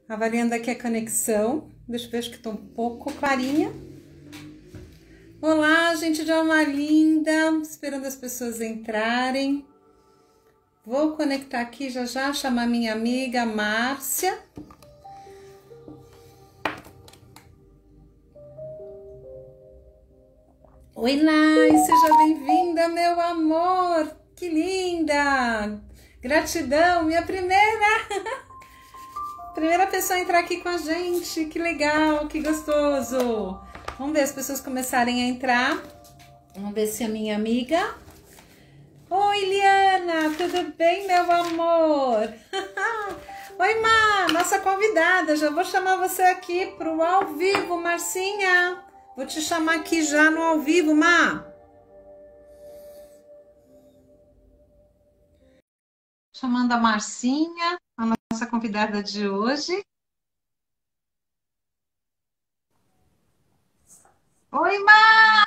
Avaliando aqui a conexão. Deixa eu ver, acho que estou um pouco clarinha. Olá, gente de alma linda. Esperando as pessoas entrarem. Vou conectar aqui já, chamar minha amiga Márcia. Oi, Nai, seja bem-vinda, meu amor. Que linda. Gratidão, minha primeira pessoa a entrar aqui com a gente. Que legal, que gostoso. Vamos ver as pessoas começarem a entrar. Vamos ver se a minha amiga... Oi, Liana, tudo bem, meu amor? Oi, Má, nossa convidada. Já vou chamar você aqui para o ao vivo, Marcinha. Vou te chamar aqui já no ao vivo, Má. Chamando a Marcinha, a nossa convidada de hoje. Oi, Má!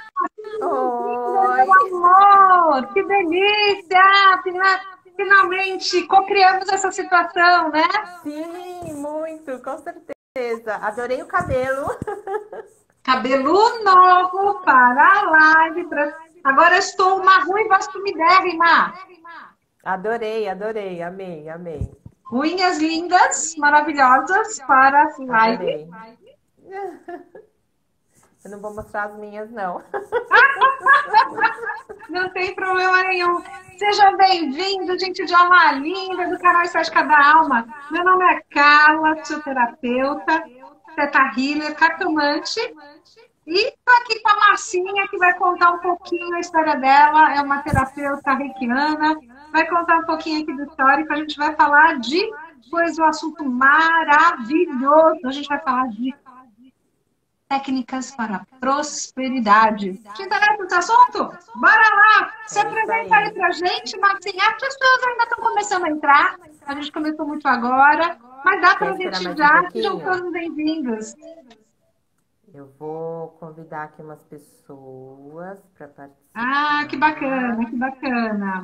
Oi! Meu amor! Que delícia! Finalmente co-criamos essa situação, né? Sim, muito, com certeza. Adorei o cabelo. Cabelo novo para a live. Agora estou uma ruiva assumidérrima. Adorei, amei. Unhas lindas, maravilhosas para a live. Adorei. Eu não vou mostrar as minhas, não. Não tem problema nenhum. Sejam bem-vindos, gente de alma linda, do canal Estética da Alma. Meu nome é Carla, sou terapeuta, teta healer, cartomante. E estou aqui com a Marcinha, que vai contar um pouquinho a história dela. É uma terapeuta reikiana. Vai contar um pouquinho aqui do histórico. A gente vai falar de um assunto maravilhoso. A gente vai falar de técnicas para prosperidade. Te interessa esse assunto? Bora lá! Se apresenta aí pra gente, Marcinha. As pessoas ainda estão começando a entrar. A gente começou muito agora, mas dá para a gente já. Sejam todos bem-vindos. Eu vou convidar aqui umas pessoas para participar. Ah, que bacana, que bacana.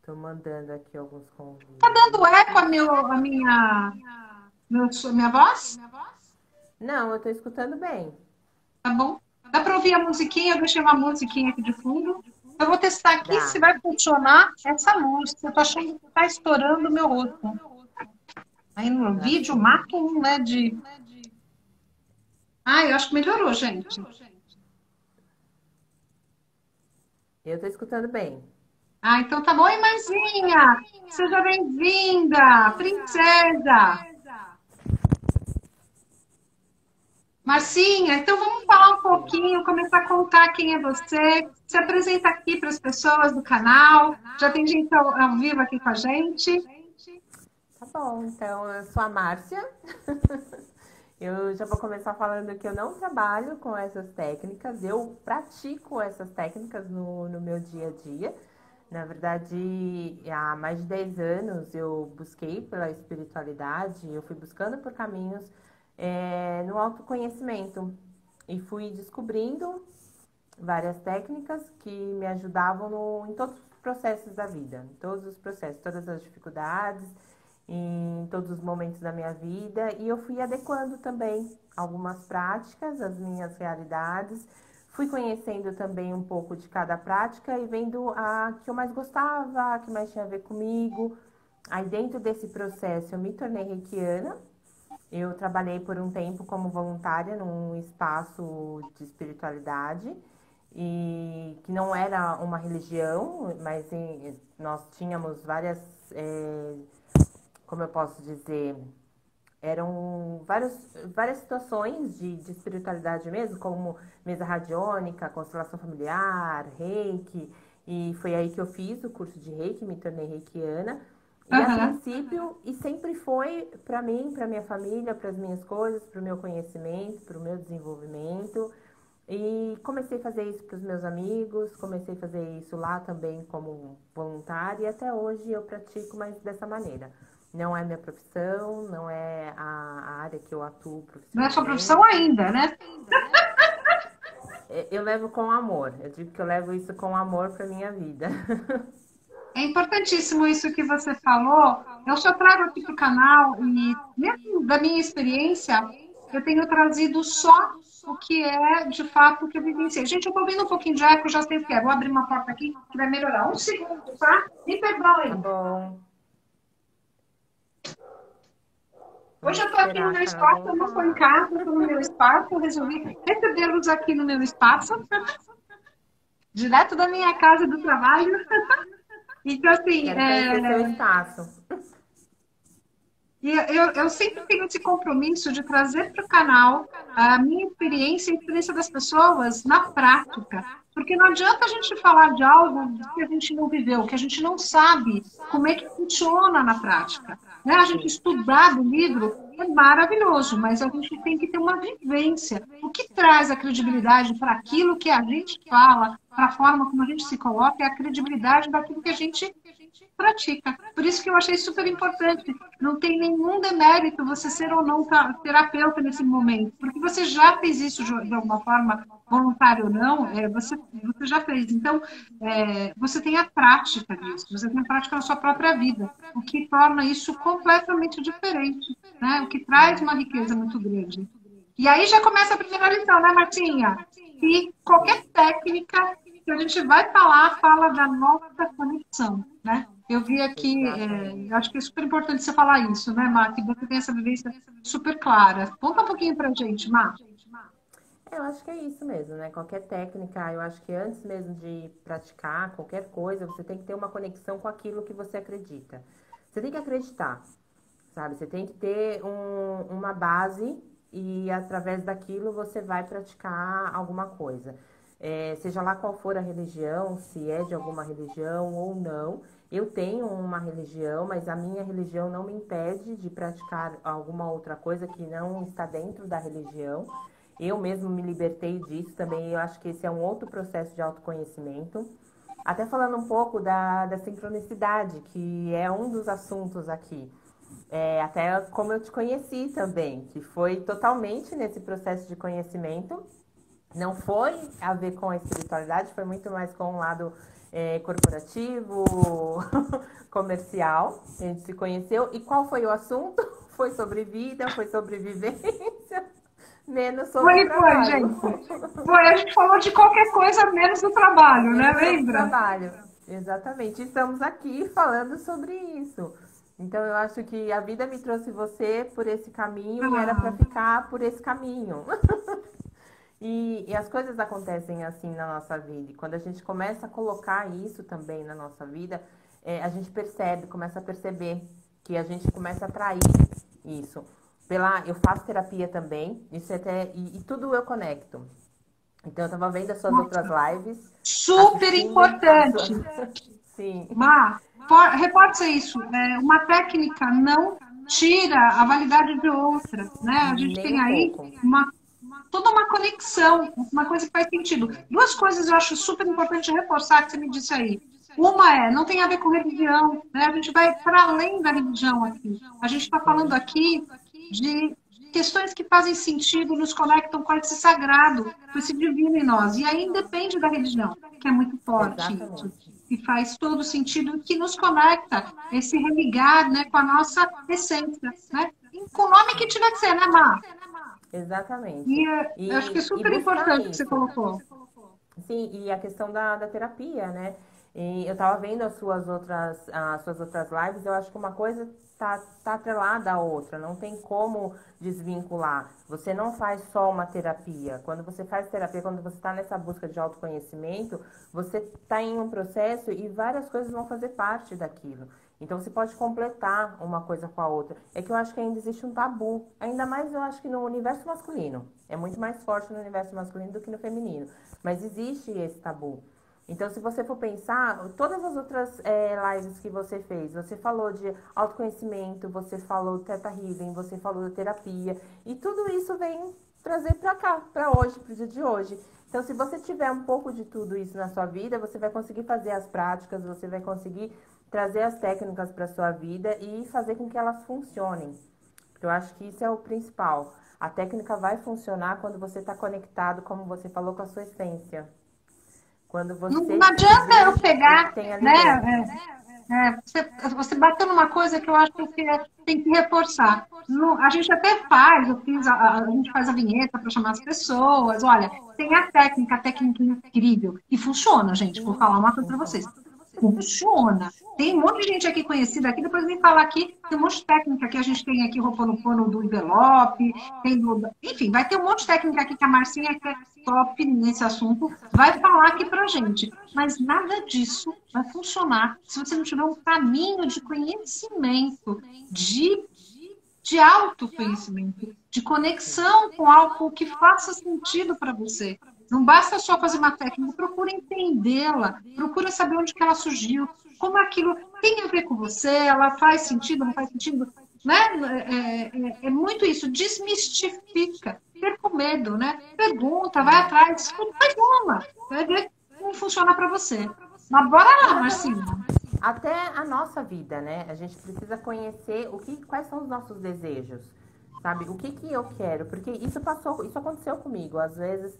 Tô mandando aqui alguns convites. Tá dando eco a minha voz? Não, eu tô escutando bem. Tá bom? Dá para ouvir a musiquinha? Eu deixei uma musiquinha aqui de fundo. Eu vou testar aqui se vai funcionar essa luz. Eu tô achando que tá estourando o meu rosto. Aí no vídeo, mato um, né, eu acho que melhorou, gente. Eu tô escutando bem. Ah, então tá bom. Oi, Marzinha! Seja bem-vinda, princesa! Marcinha, então vamos falar um pouquinho, começar a contar quem é você. Se apresenta aqui para as pessoas do canal. Já tem gente ao vivo aqui com a gente. Tá bom, então eu sou a Márcia. Eu já vou começar falando que eu não trabalho com essas técnicas, eu pratico essas técnicas no meu dia a dia. Na verdade, há mais de 10 anos eu busquei pela espiritualidade, eu fui buscando por caminhos no autoconhecimento e fui descobrindo várias técnicas que me ajudavam em todos os processos da vida, em todos os processos, todas as dificuldades, em todos os momentos da minha vida, e eu fui adequando também algumas práticas às minhas realidades, fui conhecendo também um pouco de cada prática e vendo a que eu mais gostava, a que mais tinha a ver comigo. Aí dentro desse processo eu me tornei reikiana. Eu trabalhei por um tempo como voluntária num espaço de espiritualidade e que não era uma religião, mas nós tínhamos várias, como eu posso dizer, eram várias situações de espiritualidade mesmo, como mesa radiônica, constelação familiar, reiki, e foi aí que eu fiz o curso de reiki, me tornei reikiana. E a princípio, e sempre foi para mim, para minha família, para as minhas coisas, para o meu conhecimento, para o meu desenvolvimento. E comecei a fazer isso para os meus amigos, comecei a fazer isso lá também como voluntária, e até hoje eu pratico, mas dessa maneira. Não é minha profissão, não é a área que eu atuo profissionalmente. Não é sua profissão ainda, né? Eu levo com amor, eu digo que eu levo isso com amor para minha vida. É importantíssimo isso que você falou, eu só trago aqui para o canal e, mesmo da minha experiência, eu tenho trazido só o que é, de fato, o que eu vivenciei. Gente, eu estou ouvindo um pouquinho de eco, já sei o que é. Vou abrir uma porta aqui que vai melhorar. Um segundo, tá? Me Tá perdoem. bom. Hoje Vamos eu estou aqui no esperar a meu Carla espaço, eu não estou em voltar. casa, estou no meu espaço, eu resolvi recebê-los aqui no meu espaço, direto da minha casa do trabalho. Então, assim, Quero conhecer seu espaço. e eu sempre tenho esse compromisso de trazer para o canal a minha experiência e a experiência das pessoas na prática. Porque não adianta a gente falar de algo que a gente não viveu, que a gente não sabe como é que funciona na prática. Né? A gente Sim. estudar do livro é maravilhoso, mas a gente tem que ter uma vivência. O que traz a credibilidade para aquilo que a gente fala, para a forma como a gente se coloca, é a credibilidade daquilo que a gente pratica. Por isso que eu achei super importante. Não tem nenhum demérito você ser ou não terapeuta nesse momento, porque você já fez isso de alguma forma, voluntário ou não, você já fez. Então, você tem a prática disso, você tem a prática na sua própria vida, o que torna isso completamente diferente, né? O que traz uma riqueza muito grande. E aí já começa a primeira lição, né, Martinha? E qualquer técnica que a gente vai falar, fala da nossa conexão, né? Eu vi aqui, Exatamente. acho que é super importante você falar isso, né, Má? Que você tem essa vivência super clara. Conta um pouquinho pra gente, Má. Eu acho que é isso mesmo, né? Qualquer técnica, eu acho que antes mesmo de praticar qualquer coisa, você tem que ter uma conexão com aquilo que você acredita. Você tem que acreditar, sabe? Você tem que ter uma base e através daquilo você vai praticar alguma coisa. Seja lá qual for a religião, se é de alguma religião ou não. Eu tenho uma religião, mas a minha religião não me impede de praticar alguma outra coisa que não está dentro da religião. Eu mesmo me libertei disso também. Eu acho que esse é um outro processo de autoconhecimento. Até falando um pouco da sincronicidade, que é um dos assuntos aqui. Até como eu te conheci também, que foi totalmente nesse processo de conhecimento. Não foi a ver com a espiritualidade, foi muito mais com o lado corporativo, comercial. A gente se conheceu. E qual foi o assunto? Foi sobre vida, foi sobre vivência, menos sobre Foi, trabalho. gente. Foi, a gente falou de qualquer coisa menos do trabalho, né? Menos sobre Lembra? trabalho. Exatamente. Estamos aqui falando sobre isso. Então eu acho que a vida me trouxe você por esse caminho e era para Ah, ficar por esse caminho. E as coisas acontecem assim na nossa vida. E quando a gente começa a colocar isso também na nossa vida, a gente percebe, começa a perceber que a gente começa a atrair isso. Eu faço terapia também, isso até, e tudo eu conecto. Então eu tava vendo as suas outras lives, super assistindo as importante. suas. Sim, Má, reporta isso. Uma técnica não tira a validade de outra, né? A gente nem tem um aí pouco. toda uma conexão, uma coisa que faz sentido. Duas coisas eu acho super importante reforçar que você me disse aí. Uma não tem a ver com religião, né? A gente vai para além da religião aqui. A gente está falando Sim, aqui de questões que fazem sentido, nos conectam com esse sagrado, com esse divino em nós. E aí independe da religião, que é muito forte isso. exatamente. E faz todo sentido, que nos conecta, esse religar, né, com a nossa essência, né? Com o nome que tiver que ser, né, Mar? Exatamente. E eu acho que é E super buscar importante o que você isso. colocou. Sim, e a questão da terapia, né? E eu tava vendo as suas outras lives, eu acho que uma coisa tá atrelada à outra, não tem como desvincular. Você não faz só uma terapia. Quando você faz terapia, quando você está nessa busca de autoconhecimento, você está em um processo e várias coisas vão fazer parte daquilo. Então você pode completar uma coisa com a outra. É que eu acho que ainda existe um tabu. Ainda mais eu acho que no universo masculino. É muito mais forte no universo masculino do que no feminino. Mas existe esse tabu. Então, se você for pensar, todas as outras lives que você falou de autoconhecimento, você falou do Theta Healing, você falou da terapia, e tudo isso vem trazer para cá, para hoje, para o dia de hoje. Então, se você tiver um pouco de tudo isso na sua vida, você vai conseguir fazer as práticas, você vai conseguir trazer as técnicas para a sua vida e fazer com que elas funcionem. Eu acho que isso é o principal. A técnica vai funcionar quando você está conectado, como você falou, com a sua essência. Quando Não, você não adianta eu simplesmente pegar, tem ali né? dentro. Você bateu numa coisa que eu acho que tem que reforçar. A gente até faz, a gente faz a vinheta para chamar as pessoas. Olha, tem a técnica incrível. E funciona, gente. Vou falar uma coisa para vocês. Funciona. Tem um monte de gente aqui conhecida aqui, depois vem falar aqui, tem um monte de técnica que a gente tem aqui, Ho'oponopono do envelope, enfim, vai ter um monte de técnica aqui que a Marcinha, que é top nesse assunto, vai falar aqui pra gente. Mas nada disso vai funcionar se você não tiver um caminho de conhecimento, de autoconhecimento, de conexão com algo que faça sentido para você. Não basta só fazer uma técnica, procura entendê-la, procura saber onde que ela surgiu, como aquilo tem a ver com você, ela faz sentido, não faz sentido, né? É muito isso, desmistifica, perca o medo, né? Pergunta, vai atrás, faz uma, vai ver como funciona para você. Mas bora lá, Marcinha. Até a nossa vida, né? A gente precisa conhecer quais são os nossos desejos, sabe? O que eu quero, porque isso aconteceu comigo. Às vezes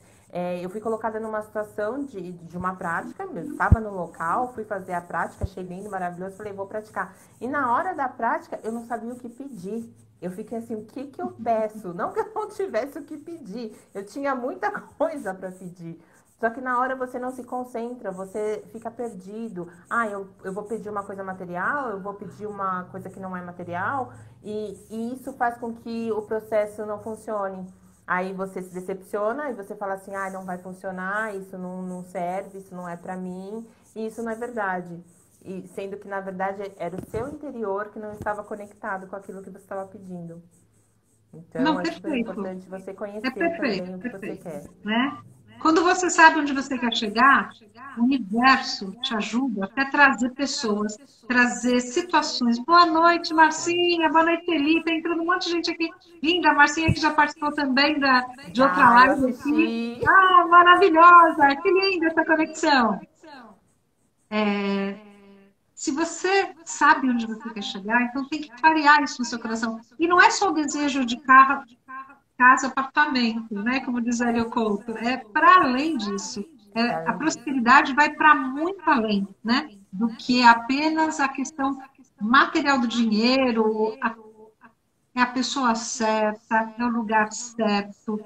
eu fui colocada numa situação de uma prática, eu estava no local, fui fazer a prática, achei lindo, maravilhoso, falei, vou praticar. E na hora da prática, eu não sabia o que pedir. Eu fiquei assim, o que eu peço? Não que eu não tivesse o que pedir, eu tinha muita coisa para pedir. Só que na hora você não se concentra, você fica perdido. Eu vou pedir uma coisa material, eu vou pedir uma coisa que não é material, e isso faz com que o processo não funcione. Aí você se decepciona e você fala assim, não vai funcionar, isso não serve, isso não é pra mim, e isso não é verdade. E sendo que, na verdade, era o seu interior que não estava conectado com aquilo que você estava pedindo. Então, Não, é super perfeito. importante você conhecer Perfeito, também o que você quer. né? Quando você sabe onde você quer chegar, o universo te ajuda até trazer pessoas, trazer situações. Boa noite, Marcinha. Boa noite, Felipe. Tá entrando um monte de gente aqui. Linda, a Marcinha que já participou também de outra Eu live assisti. aqui. Maravilhosa. Que linda essa conexão. Se você sabe onde você quer chegar, então tem que clarear isso no seu coração. E não é só o desejo de carro, casa, apartamento, né? Como diz a Helio Couto. É para além disso. A prosperidade vai para muito além, né? Do que apenas a questão material do dinheiro, é a pessoa certa, é o lugar certo,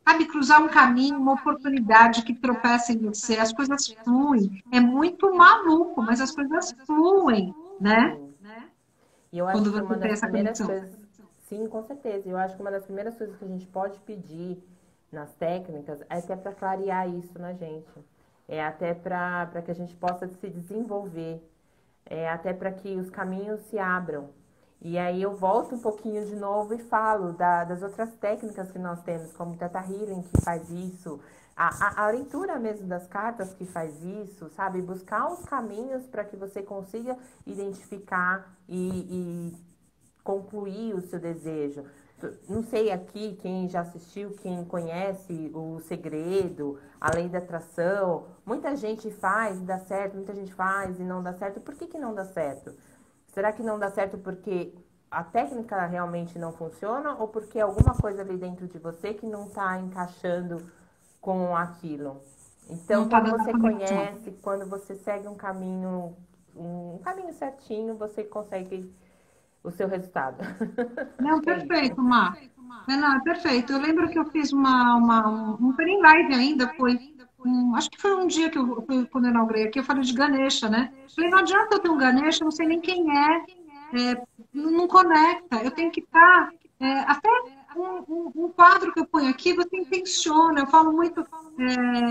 sabe, cruzar um caminho, uma oportunidade que tropeça em você, as coisas fluem. É muito maluco, mas as coisas fluem, né? Sim. E eu acho Quando que você uma tem das essa primeiras conexão. coisas, sim, com certeza, eu acho que uma das primeiras coisas que a gente pode pedir nas técnicas é até para clarear isso na gente. É até para que a gente possa se desenvolver. É até para que os caminhos se abram. E aí eu volto um pouquinho de novo e falo das outras técnicas que nós temos, como o Theta Healing, que faz isso, a leitura mesmo das cartas que faz isso, sabe? Buscar os caminhos para que você consiga identificar e concluir o seu desejo. Não sei aqui quem já assistiu, quem conhece o Segredo, a Lei da Atração. Muita gente faz e dá certo, muita gente faz e não dá certo. Por que não dá certo? Será que não dá certo porque a técnica realmente não funciona ou porque alguma coisa ali dentro de você que não está encaixando com aquilo? Então, Tá quando dando você conexão. conhece, quando você segue um caminho certinho, você consegue o seu resultado. Acho Não, que é perfeito, isso. Mar. Não, é perfeito. Eu lembro que eu fiz não foi em live ainda, acho que foi um dia quando eu inaugurei aqui, eu falei de Ganesha, né? Falei, não adianta eu ter um Ganesha, eu não sei nem quem não conecta, eu tenho que estar, até um quadro que eu ponho aqui, você intenciona, eu falo muito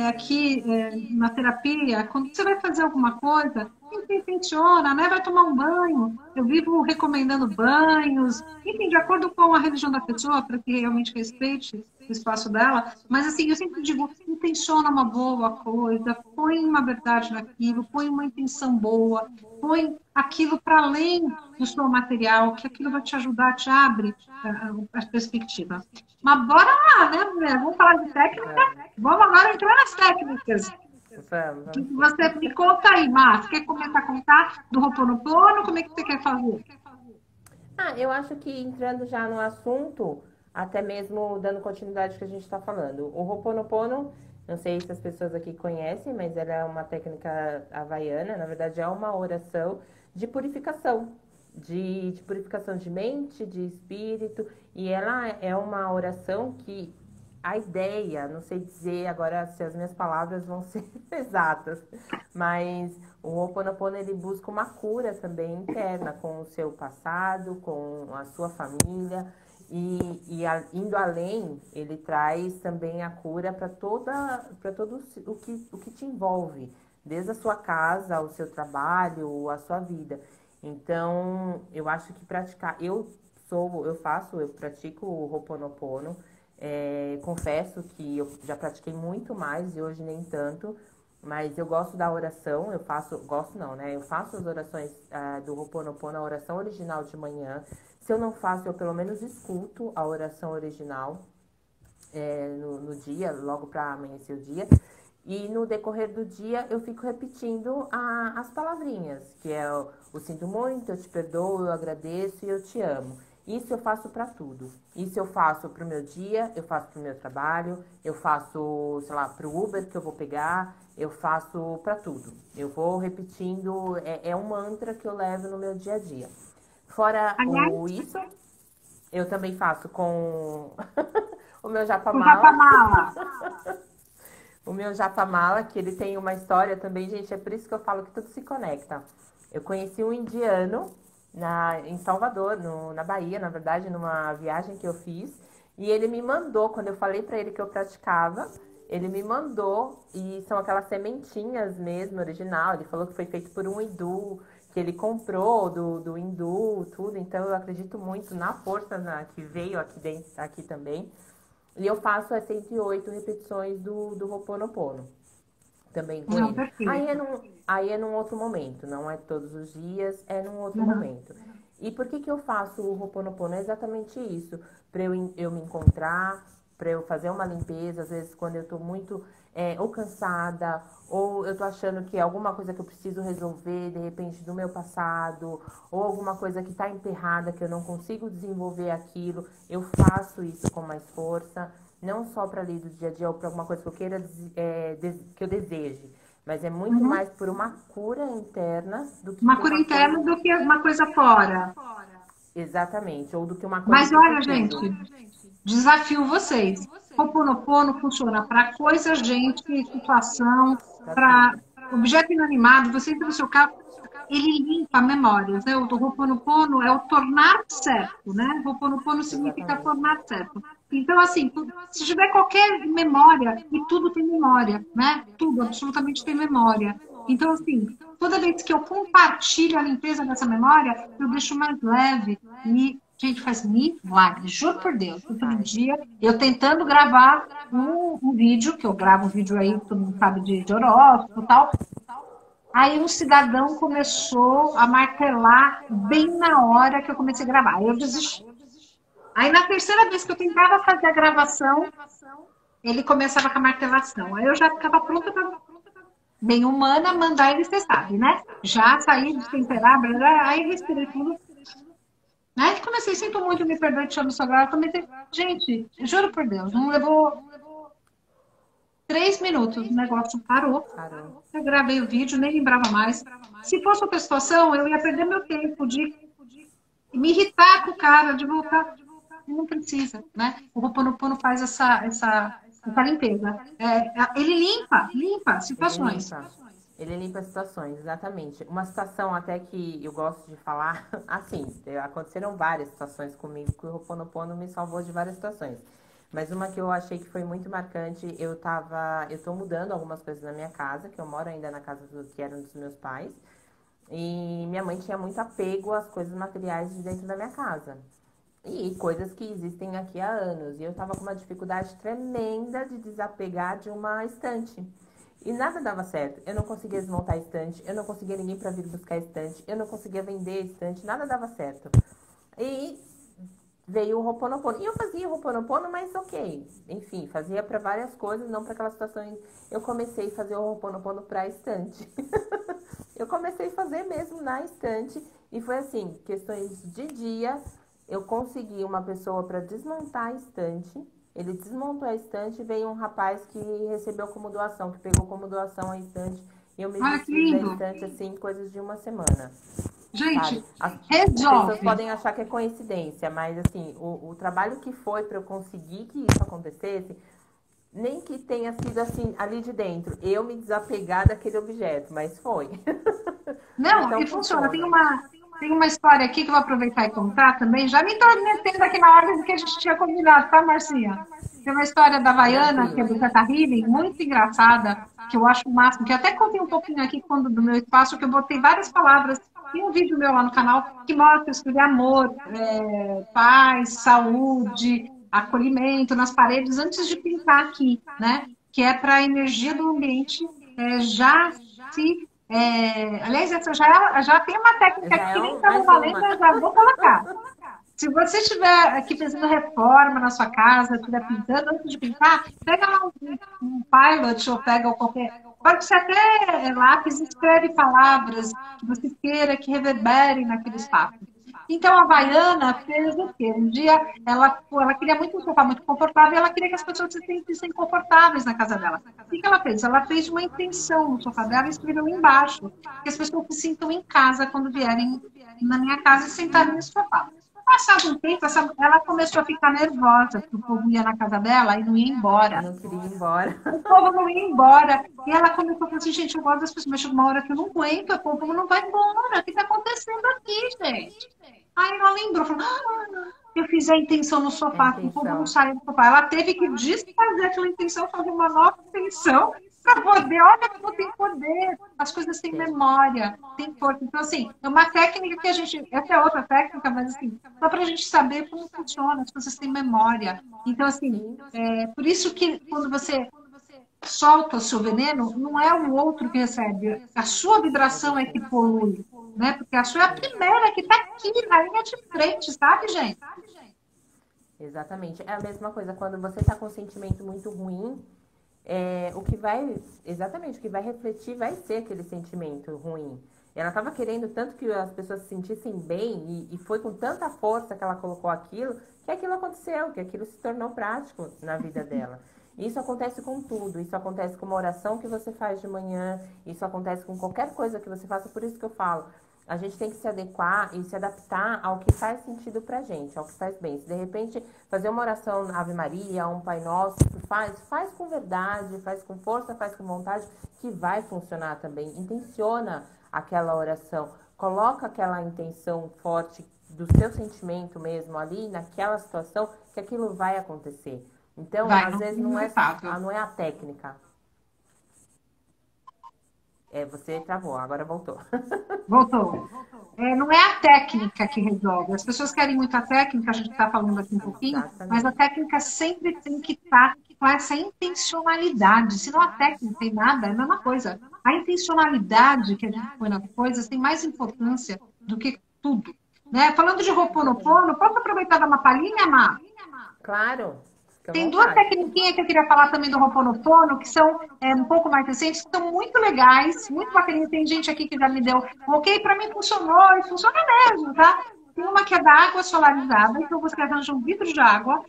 aqui na terapia, quando você vai fazer alguma coisa, você intenciona, né? Vai tomar um banho, eu vivo recomendando banhos, enfim, de acordo com a religião da pessoa, para que realmente respeite o espaço dela, mas assim, eu sempre digo, intenciona uma boa coisa, põe uma verdade naquilo, põe uma intenção boa, põe aquilo para além do seu material, que aquilo vai te ajudar, te abre a perspectiva. Mas bora lá, né, mulher? Vamos falar de técnica? Vamos agora entrar nas técnicas. Vamos sim. Você me conta aí, Márcia, quer começar a contar do Ho'oponopono? Como é que você quer fazer? Eu acho que entrando já no assunto, até mesmo dando continuidade ao que a gente está falando, o Ho'oponopono, Não sei se as pessoas aqui conhecem, mas ela é uma técnica havaiana. Na verdade, é uma oração de purificação, de purificação de mente, de espírito. E ela é uma oração que a ideia, não sei dizer agora se as minhas palavras vão ser exatas, mas o Ho'oponopono ele busca uma cura também interna com o seu passado, com a sua família. Indo além, ele traz também a cura para todo o que te envolve, desde a sua casa, o seu trabalho, a sua vida. Então, eu acho que praticar, eu pratico o Ho'oponopono. Confesso que eu já pratiquei muito mais e hoje nem tanto, mas eu gosto da oração, gosto não, né? Eu faço as orações do Ho'oponopono, a oração original de manhã. Se eu não faço, eu pelo menos escuto a oração original no dia, logo para amanhecer o dia. E no decorrer do dia eu fico repetindo as palavrinhas, que é o sinto muito, eu te perdoo, eu agradeço e eu te amo. Isso eu faço para tudo. Isso eu faço para o meu dia, eu faço para o meu trabalho, eu faço, sei lá, para o Uber que eu vou pegar, eu faço para tudo. Eu vou repetindo, é um mantra que eu levo no meu dia a dia. Fora Aliás, isso, eu também faço com o meu o japamala. Japamala. O meu japamala, que ele tem uma história também, gente, é por isso que eu falo que tudo se conecta. Eu conheci um indiano em Salvador, na Bahia, na verdade, numa viagem que eu fiz. E ele me mandou, quando eu falei para ele que eu praticava, ele me mandou, e são aquelas sementinhas mesmo, original. Ele falou que foi feito por um hindu, que ele comprou do hindu, tudo. Então eu acredito muito na força que veio aqui dentro, aqui também. E eu faço as 108 repetições do Ho'oponopono também com Não, ele. perfeito. Aí é num outro momento, não é todos os dias, é num outro momento. E por que eu faço o Ho'oponopono? É exatamente isso, para eu me encontrar, para eu fazer uma limpeza, às vezes quando eu tô muito ou cansada, ou eu tô achando que é alguma coisa que eu preciso resolver, de repente, do meu passado, ou alguma coisa que tá emperrada, que eu não consigo desenvolver aquilo, eu faço isso com mais força, não só para ali do dia a dia ou para alguma coisa que eu queira, que eu deseje, mas é muito mais por uma cura interna do que Uma por cura uma interna coisa. do que uma coisa fora. Exatamente, ou do que uma coisa Mas que eu tô olha, gente, tendo. desafio vocês. Ho'oponopono funciona para coisa, gente, situação, Pra para tudo. objeto inanimado. Você entra no seu carro, ele limpa memórias, né? O do Ho'oponopono é o tornar certo, né? Ho'oponopono significa Exatamente. tornar certo. Então, assim, se tiver qualquer memória, e tudo tem memória, né? Tudo, absolutamente tem memória. Então, assim, toda vez que eu compartilho a limpeza dessa memória, eu deixo mais leve. E, gente, faz milagre, juro por Deus. Outro Faz. dia, eu tentando gravar um vídeo, que eu gravo um vídeo aí, todo mundo sabe, de horóscopo e tal. Aí um cidadão começou a martelar bem na hora que eu comecei a gravar. Aí eu desisti. Aí na terceira vez que eu tentava fazer a gravação, ele começava com a martelação. Aí eu já ficava pronta para, bem humana, mandar ele, você sabe, né? Já saí de temperar, blá, blá, aí respirei tudo. Aí comecei, sinto muito, me perdoe, te amo, sou grata. Comecei, gente, juro por Deus, não levou 3 minutos, o negócio parou. Caramba. Eu gravei o vídeo, nem lembrava mais. Se fosse outra situação, eu ia perder meu tempo de me irritar com o cara, de voltar. Não precisa, né? O Ho'oponopono faz essa limpeza. Ele limpa Ele situações. limpa. Ele limpa as situações, exatamente. Uma situação até que eu gosto de falar, assim, aconteceram várias situações comigo que o Ho'oponopono me salvou de várias situações. Mas uma que eu achei que foi muito marcante, eu tô mudando algumas coisas na minha casa, que eu moro ainda na casa que eram dos meus pais. E minha mãe tinha muito apego às coisas materiais de dentro da minha casa. E coisas que existem aqui há anos. E eu tava com uma dificuldade tremenda de desapegar de uma estante. E nada dava certo. Eu não conseguia desmontar a estante, eu não conseguia ninguém para vir buscar a estante, eu não conseguia vender a estante, nada dava certo. E veio o Ho'oponopono. E eu fazia o Ho'oponopono, mas ok. Enfim, fazia para várias coisas, não para aquelas situações. Eu comecei a fazer o Ho'oponopono para a estante. Eu comecei a fazer mesmo na estante. E foi assim, questões de dia, eu consegui uma pessoa para desmontar a estante. Ele desmontou a estante e veio um rapaz que recebeu como doação, que pegou como doação a estante. E eu me Olha que desfiz da lindo. estante assim, coisas de uma semana, sabe? Gente, As pessoas resolve. podem achar que é coincidência, mas assim, o trabalho que foi para eu conseguir que isso acontecesse, nem que tenha sido assim, ali de dentro, eu me desapegar daquele objeto, mas foi. Não, Então e funciona. funciona. Tem uma história aqui que eu vou aproveitar e contar também. Já me estou metendo aqui na ordem do que a gente tinha combinado, tá, Marcinha? Tem uma história da Havaiana, que é Tranquilo. do Teta Healing, muito engraçada, que eu acho o máximo, que eu até contei um pouquinho aqui quando, do meu espaço, que eu botei várias palavras. Tem um vídeo meu lá no canal que mostra, eu escrevi amor, paz, saúde, acolhimento nas paredes antes de pintar aqui, né? Que é para a energia do ambiente já se aliás, essa já tem uma técnica Já aqui é que nem está mais valendo, uma. eu já vou colocar. Se você estiver aqui fazendo reforma na sua casa, estiver pintando, antes de pintar, pega lá um pilot ou pega qualquer. Pode ser até lápis e escreve palavras que você queira que reverberem naquele espaço. Então, a Havaiana fez o quê? Um dia ela queria muito um sofá muito confortável e ela queria que as pessoas se sentissem confortáveis na casa dela. O que ela fez? Ela fez uma intenção no sofá dela e escreveu embaixo que as pessoas se sintam em casa quando vierem na minha casa e sentarem no sofá. Passado um tempo, ela começou a ficar nervosa, porque o povo ia na casa dela e não ia E embora. não queria ir embora. O povo não ia embora. E ela começou a falar assim, gente, eu gosto das pessoas, mas chega uma hora que eu não aguento, o povo não vai embora. O que está acontecendo aqui, gente? Aí ela lembrou, falou, eu fiz a intenção no É a sofá, que o povo não intenção. saiu do sofá. Ela teve que desfazer aquela intenção, fazer uma nova intenção para poder, olha como tem poder, as coisas têm Tem. memória, tem força. Então, assim, é uma técnica que a gente, essa é outra técnica, mas assim, só para a gente saber como funciona, as coisas têm memória. Então, assim, Sim, por isso que quando você solta o seu veneno, não é o outro que recebe, a sua é vibração é você. que polui, né? Porque a sua é a Isso. primeira que está aqui na linha de frente, sabe, gente? Exatamente. É a mesma coisa. Quando você está com um sentimento muito ruim, o que vai. Exatamente, o que vai refletir vai ser aquele sentimento ruim. Ela estava querendo tanto que as pessoas se sentissem bem e foi com tanta força que ela colocou aquilo, que aquilo aconteceu, que aquilo se tornou prático na vida dela. Isso acontece com tudo, isso acontece com uma oração que você faz de manhã, isso acontece com qualquer coisa que você faça, por isso que eu falo, a gente tem que se adequar e se adaptar ao que faz sentido pra gente, ao que faz bem. Se de repente fazer uma oração Ave Maria, um Pai Nosso, faz com verdade, faz com força, faz com vontade, que vai funcionar também. Intenciona aquela oração, coloca aquela intenção forte do seu sentimento mesmo ali, naquela situação, que aquilo vai acontecer. Então, Vai, às não vezes tem inevitável. não é a técnica. Você travou, agora voltou. Voltou. Não é a técnica que resolve. As pessoas querem muito a técnica, a gente está falando aqui um pouquinho, mas a Exatamente. técnica sempre tem que estar com essa intencionalidade. Se não a técnica tem nada, é a mesma coisa. A intencionalidade que a gente põe nas coisas tem mais importância do que tudo. Né? Falando de Exatamente. Ho'oponopono, posso aproveitar e dar uma palhinha, Má? Claro, fica à Tem duas vontade. tecniquinhas que eu queria falar também do Ho'oponopono, que são um pouco mais recentes, que são muito legais, muito bacaninhas. Tem gente aqui que já me deu um ok, para mim funcionou, e funciona mesmo, tá? Tem uma que é da água solarizada, então você arranja um vidro de água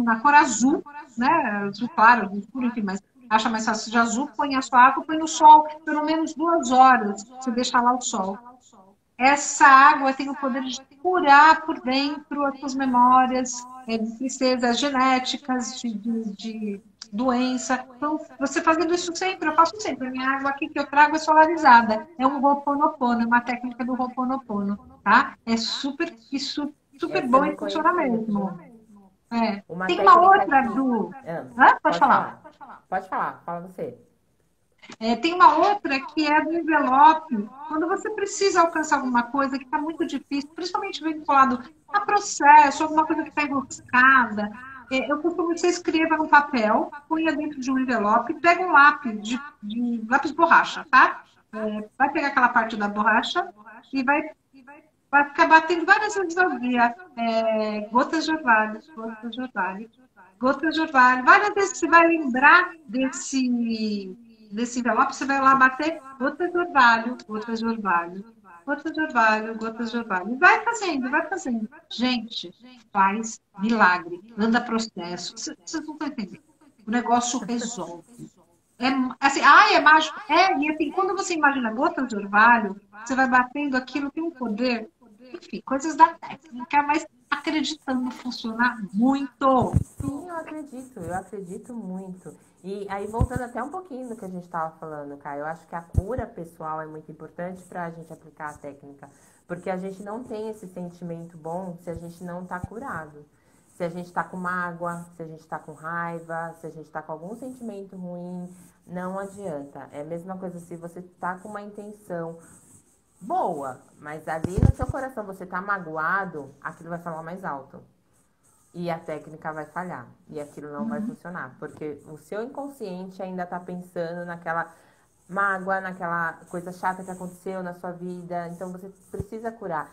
na cor azul, né? Azul claro, azul escuro, enfim, mas acha mais fácil de azul, põe a sua água, põe no sol, pelo menos 2 horas, você deixa lá o sol. Essa água tem o poder de curar por dentro as suas memórias de tristezas genéticas, de doença. Então, você fazendo isso sempre, eu faço sempre. A minha água aqui que eu trago é solarizada. É um Ho'oponopono, é uma técnica do Ho'oponopono, tá? É super Essa eu bom não e funciona conhecia. mesmo. É. Uma Tem uma técnica outra que. do... Ah, Pode pode falar. falar. Pode falar, fala você. Tem uma outra que é do envelope. Quando você precisa alcançar alguma coisa que está muito difícil, principalmente vinculado a processo, alguma coisa que está enroscada, eu costumo que você escreva no papel, ponha dentro de um envelope, pega um lápis de lápis borracha, tá? Vai pegar aquela parte da borracha e vai ficar batendo várias vezes ao dia. Gotas de orvalho, gotas de orvalho, gotas de orvalho. Várias vezes você vai lembrar desse envelope, você vai lá bater gotas de orvalho, gotas de orvalho. Gotas de orvalho, gotas de orvalho. E vai fazendo, vai fazendo. Gente, faz milagre, anda processo. Vocês não estão entendendo. O negócio resolve. É, assim, é mágico. E assim, quando você imagina gotas de orvalho, você vai batendo aquilo, tem um poder. Enfim, coisas da técnica, mas acreditando funcionar muito. Sim, eu acredito muito. E aí, voltando até um pouquinho do que a gente estava falando, Caio, eu acho que a cura pessoal é muito importante para a gente aplicar a técnica, porque a gente não tem esse sentimento bom se a gente não está curado. Se a gente está com mágoa, se a gente está com raiva, se a gente está com algum sentimento ruim, não adianta. É a mesma coisa se você está com uma intenção boa, mas ali no seu coração você está magoado, aquilo vai falar mais alto. E a técnica vai falhar. E aquilo não vai funcionar. Porque o seu inconsciente ainda está pensando naquela mágoa, naquela coisa chata que aconteceu na sua vida. Então você precisa curar.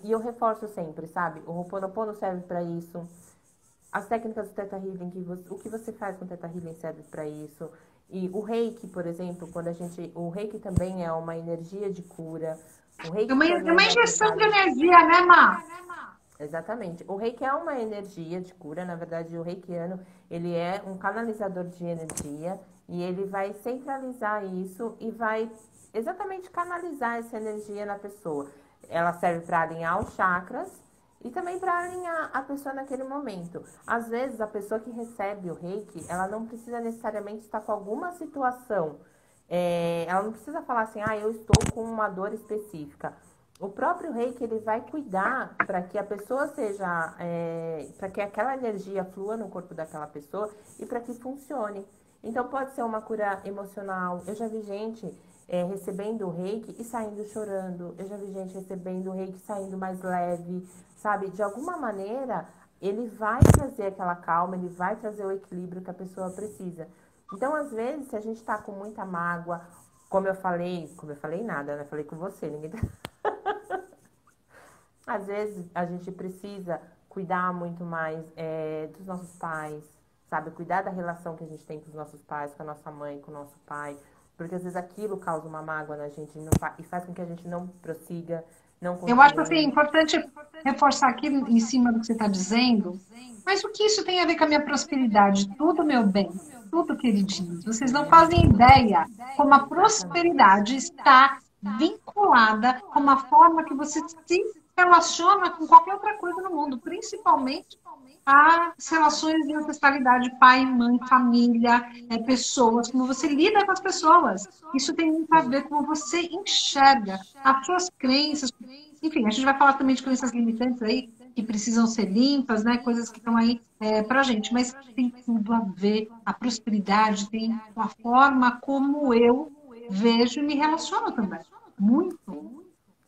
E eu reforço sempre, sabe? O Ho'oponopono serve para isso. As técnicas do Theta Healing, o que você faz com o Theta Healing serve para isso. E o Reiki, por exemplo, o Reiki também é uma energia de cura. O Reiki É uma injeção de energia, né, Má? Exatamente. O Reiki é uma energia de cura. Na verdade, o reikiano, ele é um canalizador de energia e ele vai centralizar isso e vai exatamente canalizar essa energia na pessoa. Ela serve para alinhar os chakras e também para alinhar a pessoa naquele momento. Às vezes, a pessoa que recebe o Reiki, ela não precisa necessariamente estar com alguma situação. Ela não precisa falar assim, eu estou com uma dor específica. O próprio Reiki, ele vai cuidar para que a pessoa seja, para que aquela energia flua no corpo daquela pessoa e para que funcione. Então, pode ser uma cura emocional. Eu já vi gente recebendo o Reiki e saindo chorando. Eu já vi gente recebendo o Reiki e saindo mais leve, sabe? De alguma maneira, ele vai trazer aquela calma, ele vai trazer o equilíbrio que a pessoa precisa. Então, às vezes, se a gente está com muita mágoa, como eu falei nada, né? Falei com você, ninguém tá... Às vezes a gente precisa cuidar muito mais dos nossos pais, sabe? Cuidar da relação que a gente tem com os nossos pais, com a nossa mãe, com o nosso pai. Porque às vezes aquilo causa uma mágoa na gente e faz com que a gente não prossiga, não Eu acho assim, continue. importante reforçar aqui em cima do que você está dizendo, mas o que isso tem a ver com a minha prosperidade? Tudo, meu bem, tudo, queridinhos. Vocês não fazem ideia como a prosperidade está vinculada com uma forma que você se relaciona com qualquer outra coisa no mundo, principalmente as relações de ancestralidade, pai, mãe, família, pessoas, como você lida com as pessoas. Isso tem muito a ver com como você enxerga as suas crenças. Enfim, a gente vai falar também de crenças limitantes aí, que precisam ser limpas, né? Coisas que estão aí para a gente, mas tem tudo a ver. A prosperidade tem com a forma como eu vejo e me relaciono também. Muito.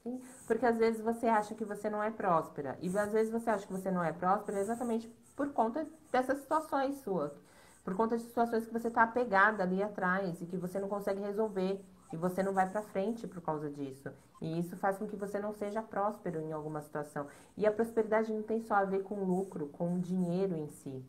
Sim, porque às vezes você acha que você não é próspera. E às vezes você acha que você não é próspera exatamente por conta dessas situações suas. Por conta de situações que você está apegada ali atrás e que você não consegue resolver. E você não vai para frente por causa disso. E isso faz com que você não seja próspero em alguma situação. E a prosperidade não tem só a ver com lucro, com o dinheiro em si.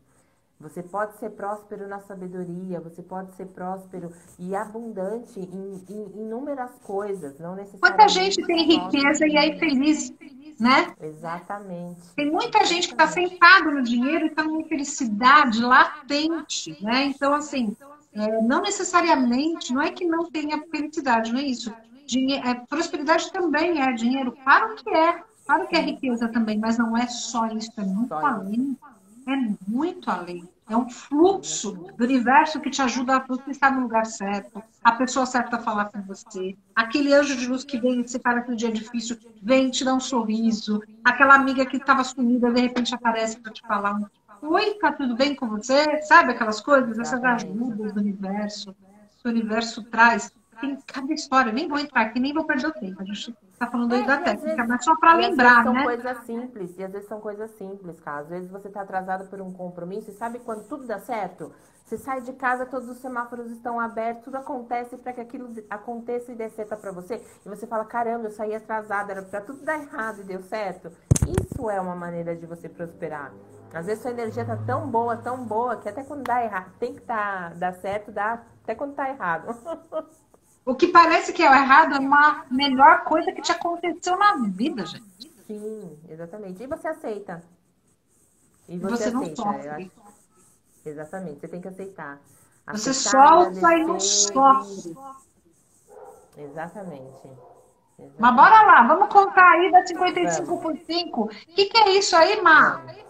Você pode ser próspero na sabedoria, você pode ser próspero e abundante em inúmeras coisas, não Quanta necessariamente gente tem só no riqueza e é dinheiro. infeliz, né? Exatamente. Tem muita gente que está Exatamente. sentado no dinheiro e está numa infelicidade latente, né? Então, assim, não necessariamente, não é que não tenha felicidade, não é isso. Prosperidade também é dinheiro, claro que é riqueza também, mas não é só isso, é muito Só isso. além. É muito além. É um fluxo do universo que te ajuda a você estar no lugar certo, a pessoa certa a falar com você, aquele anjo de luz que vem e você para que o dia é difícil, vem te dar um sorriso, aquela amiga que estava sumida, de repente aparece para te falar oi, tá tudo bem com você? Sabe aquelas coisas, essas Exatamente. ajudas do universo que o universo traz. Tem cada história, nem vou entrar aqui, nem vou perder o tempo. A gente está falando aí da técnica, mas só para E às vezes lembrar, são né? coisas simples, cara. Às vezes você tá atrasado por um compromisso e sabe quando tudo dá certo? Você sai de casa, todos os semáforos estão abertos, tudo acontece para que aquilo aconteça e dê certo para você. E você fala, caramba, eu saí atrasada, era para tudo dar errado e deu certo. Isso é uma maneira de você prosperar. Às vezes sua energia tá tão boa, que até quando dá errado, tem que dar certo, dá até quando tá errado. O que parece que é o errado é uma melhor coisa que te aconteceu na vida, gente. Sim, exatamente. E você aceita. E E você você não aceita. Eu acho, sofre. exatamente. Você tem que aceitar. Você Aceitar, solta e não agradecer sofre. Exatamente. Mas bora Exatamente. lá, vamos contar aí da Vamos, 55 por 5. O que é isso aí, Má? vamos.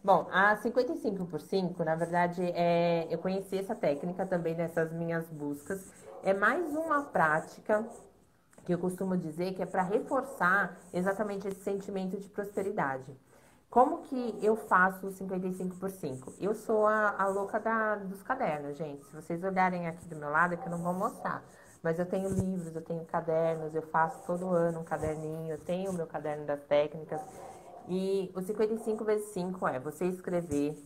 Bom, a 55 por 5, na verdade, eu conheci essa técnica também nessas minhas buscas. É mais uma prática que eu costumo dizer que é para reforçar exatamente esse sentimento de prosperidade. Como que eu faço o 55 por 5? Eu sou a louca dos cadernos, gente. Se vocês olharem aqui do meu lado, é que eu não vou mostrar. Mas eu tenho livros, eu tenho cadernos, eu faço todo ano um caderninho, eu tenho o meu caderno das técnicas. E o 55 vezes 5 é você escrever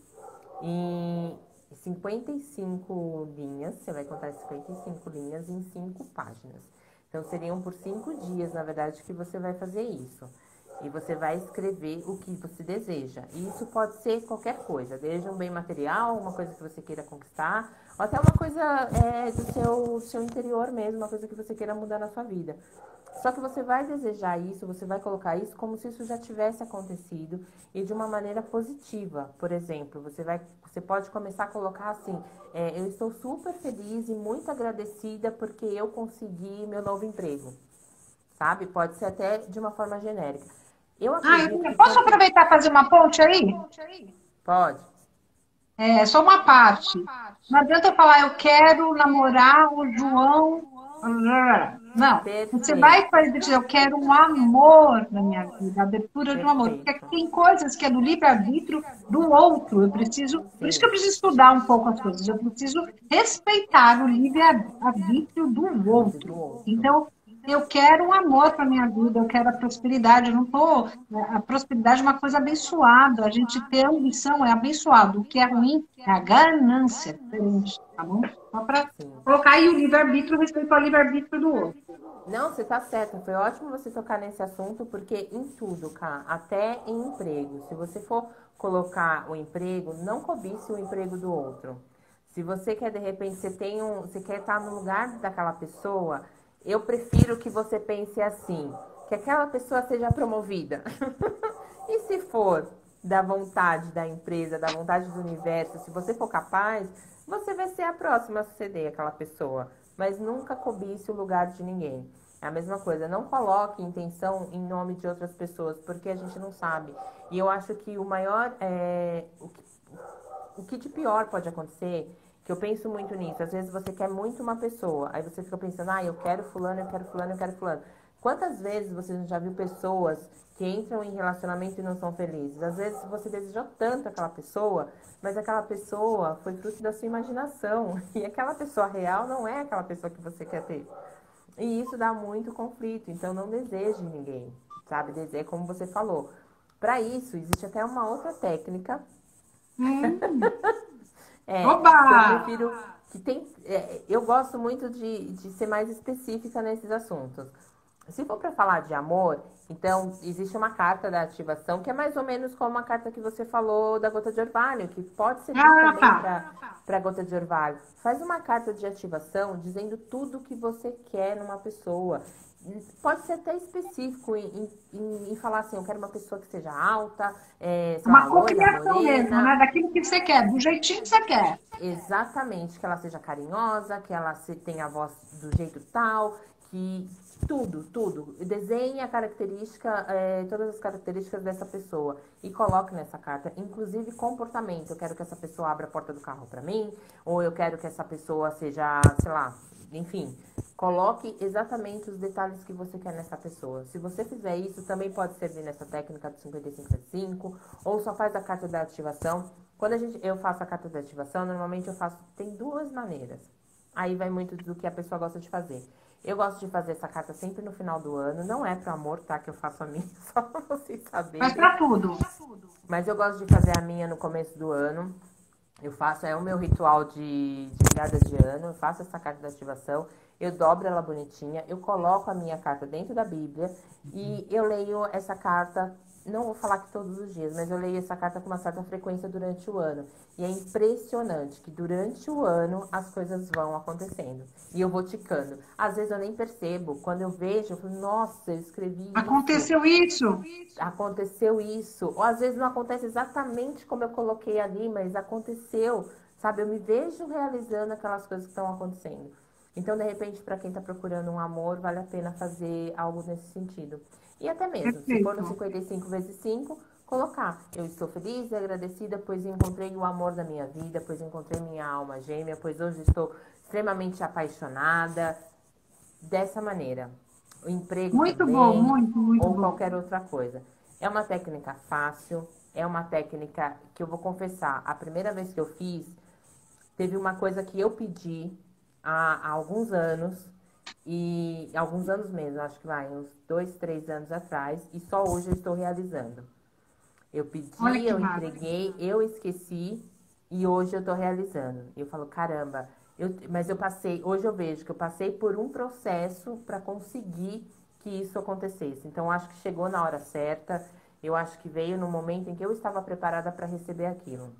em 55 linhas, você vai contar 55 linhas em 5 páginas. Então, seriam por 5 dias, na verdade, que você vai fazer isso. E você vai escrever o que você deseja. E isso pode ser qualquer coisa, desde um bem material, uma coisa que você queira conquistar, ou até uma coisa do seu interior mesmo, uma coisa que você queira mudar na sua vida. Só que você vai desejar isso, você vai colocar isso como se isso já tivesse acontecido e de uma maneira positiva. Por exemplo, você pode começar a colocar assim: eu estou super feliz e muito agradecida porque eu consegui meu novo emprego, sabe? Pode ser até de uma forma genérica. Eu acredito que Posso quanto aproveitar e fazer uma ponte aí? pode, É só uma parte. Não adianta eu falar, eu quero namorar o João. Não. Você vai perfeito, dizer, eu quero um amor na minha vida, a abertura de um amor. Porque perfeito. tem coisas que é do livre-arbítrio do outro. Eu preciso, por isso que Sim, eu preciso estudar um pouco as coisas. Eu preciso respeitar o livre-arbítrio do do outro. outro. Então, eu quero um amor para minha vida, eu quero a prosperidade. Eu não tô, a prosperidade é uma coisa abençoada. A gente ter ambição é abençoado. O que é ruim é a ganância, diferente, tá bom? Só para Sim. colocar aí o livre-arbítrio, respeito ao livre-arbítrio do outro. Não, você tá certa. Foi ótimo você tocar nesse assunto, porque em tudo, Cá, até em emprego. Se você for colocar o emprego, não cobice o emprego do outro. Se você quer, de repente, você quer estar no lugar daquela pessoa, eu prefiro que você pense assim, que aquela pessoa seja promovida. E se for da vontade da empresa, da vontade do universo, se você for capaz, você vai ser a próxima a suceder aquela pessoa. Mas nunca cobice o lugar de ninguém. É a mesma coisa, não coloque intenção em nome de outras pessoas, porque a gente não sabe. E eu acho que o maior, o que de pior pode acontecer, que eu penso muito nisso, às vezes você quer muito uma pessoa, aí você fica pensando, eu quero fulano, eu quero fulano, eu quero fulano. Quantas vezes você já viu pessoas que entram em relacionamento e não são felizes? Às vezes você desejou tanto aquela pessoa, mas aquela pessoa foi fruto da sua imaginação. E aquela pessoa real não é aquela pessoa que você quer ter. E isso dá muito conflito, então não deseje ninguém, sabe? Deseje como você falou. Para isso, existe até uma outra técnica, Oba! que eu prefiro, eu gosto muito de ser mais específica nesses assuntos. Se for para falar de amor, então existe uma carta da ativação que é mais ou menos como a carta que você falou da gota de orvalho, que pode servir Ah, também tá. para gota de orvalho. Faz uma carta de ativação dizendo tudo que você quer numa pessoa. Pode ser até específico em falar assim, eu quero uma pessoa que seja alta, sei lá, Uma loira, cocriação mesmo, né? morena. Daquilo que você quer, do jeitinho que você quer. Exatamente, que ela seja carinhosa, que ela tenha a voz do jeito tal, que tudo, tudo. Desenhe a característica, todas as características dessa pessoa e coloque nessa carta, inclusive comportamento. Eu quero que essa pessoa abra a porta do carro para mim, ou eu quero que essa pessoa seja, sei lá, enfim. Coloque exatamente os detalhes que você quer nessa pessoa. Se você fizer isso, também pode servir nessa técnica do 55/5, ou só faz a carta da ativação. Quando eu faço a carta de ativação, normalmente tem duas maneiras. Aí vai muito do que a pessoa gosta de fazer. Eu gosto de fazer essa carta sempre no final do ano. Não é pro amor, tá? Que eu faço a minha, só pra vocês Mas saberem. para tudo. Mas eu gosto de fazer a minha no começo do ano. É o meu ritual de virada de ano. Eu faço essa carta de ativação. eu dobro ela bonitinha, eu coloco a minha carta dentro da Bíblia e eu leio essa carta, não vou falar que todos os dias, mas eu leio essa carta com uma certa frequência durante o ano. E é impressionante que durante o ano as coisas vão acontecendo. E eu vou ticando. Às vezes eu nem percebo. Quando eu vejo, eu falo, nossa, eu escrevi isso. Aconteceu isso. Aconteceu isso. Ou às vezes não acontece exatamente como eu coloquei ali, mas aconteceu. Sabe, eu me vejo realizando aquelas coisas que estão acontecendo. Então, de repente, para quem está procurando um amor, vale a pena fazer algo nesse sentido. E até mesmo, se for no 55 vezes 5, colocar. Eu estou feliz e agradecida, pois encontrei o amor da minha vida, pois encontrei minha alma gêmea, pois hoje estou extremamente apaixonada. Dessa maneira. O emprego muito também, bom, muito ou bom. qualquer outra coisa. É uma técnica fácil, é uma técnica que eu vou confessar. A primeira vez que eu fiz, teve uma coisa que eu pedi há alguns anos, e alguns anos mesmo, acho que vai, uns 2, 3 anos atrás, e só hoje eu estou realizando. Eu pedi, eu entreguei, eu esqueci, e hoje eu estou realizando. E eu falo, caramba, mas eu passei, hoje eu vejo que eu passei por um processo para conseguir que isso acontecesse. Então, acho que chegou na hora certa, eu acho que veio no momento em que eu estava preparada para receber aquilo.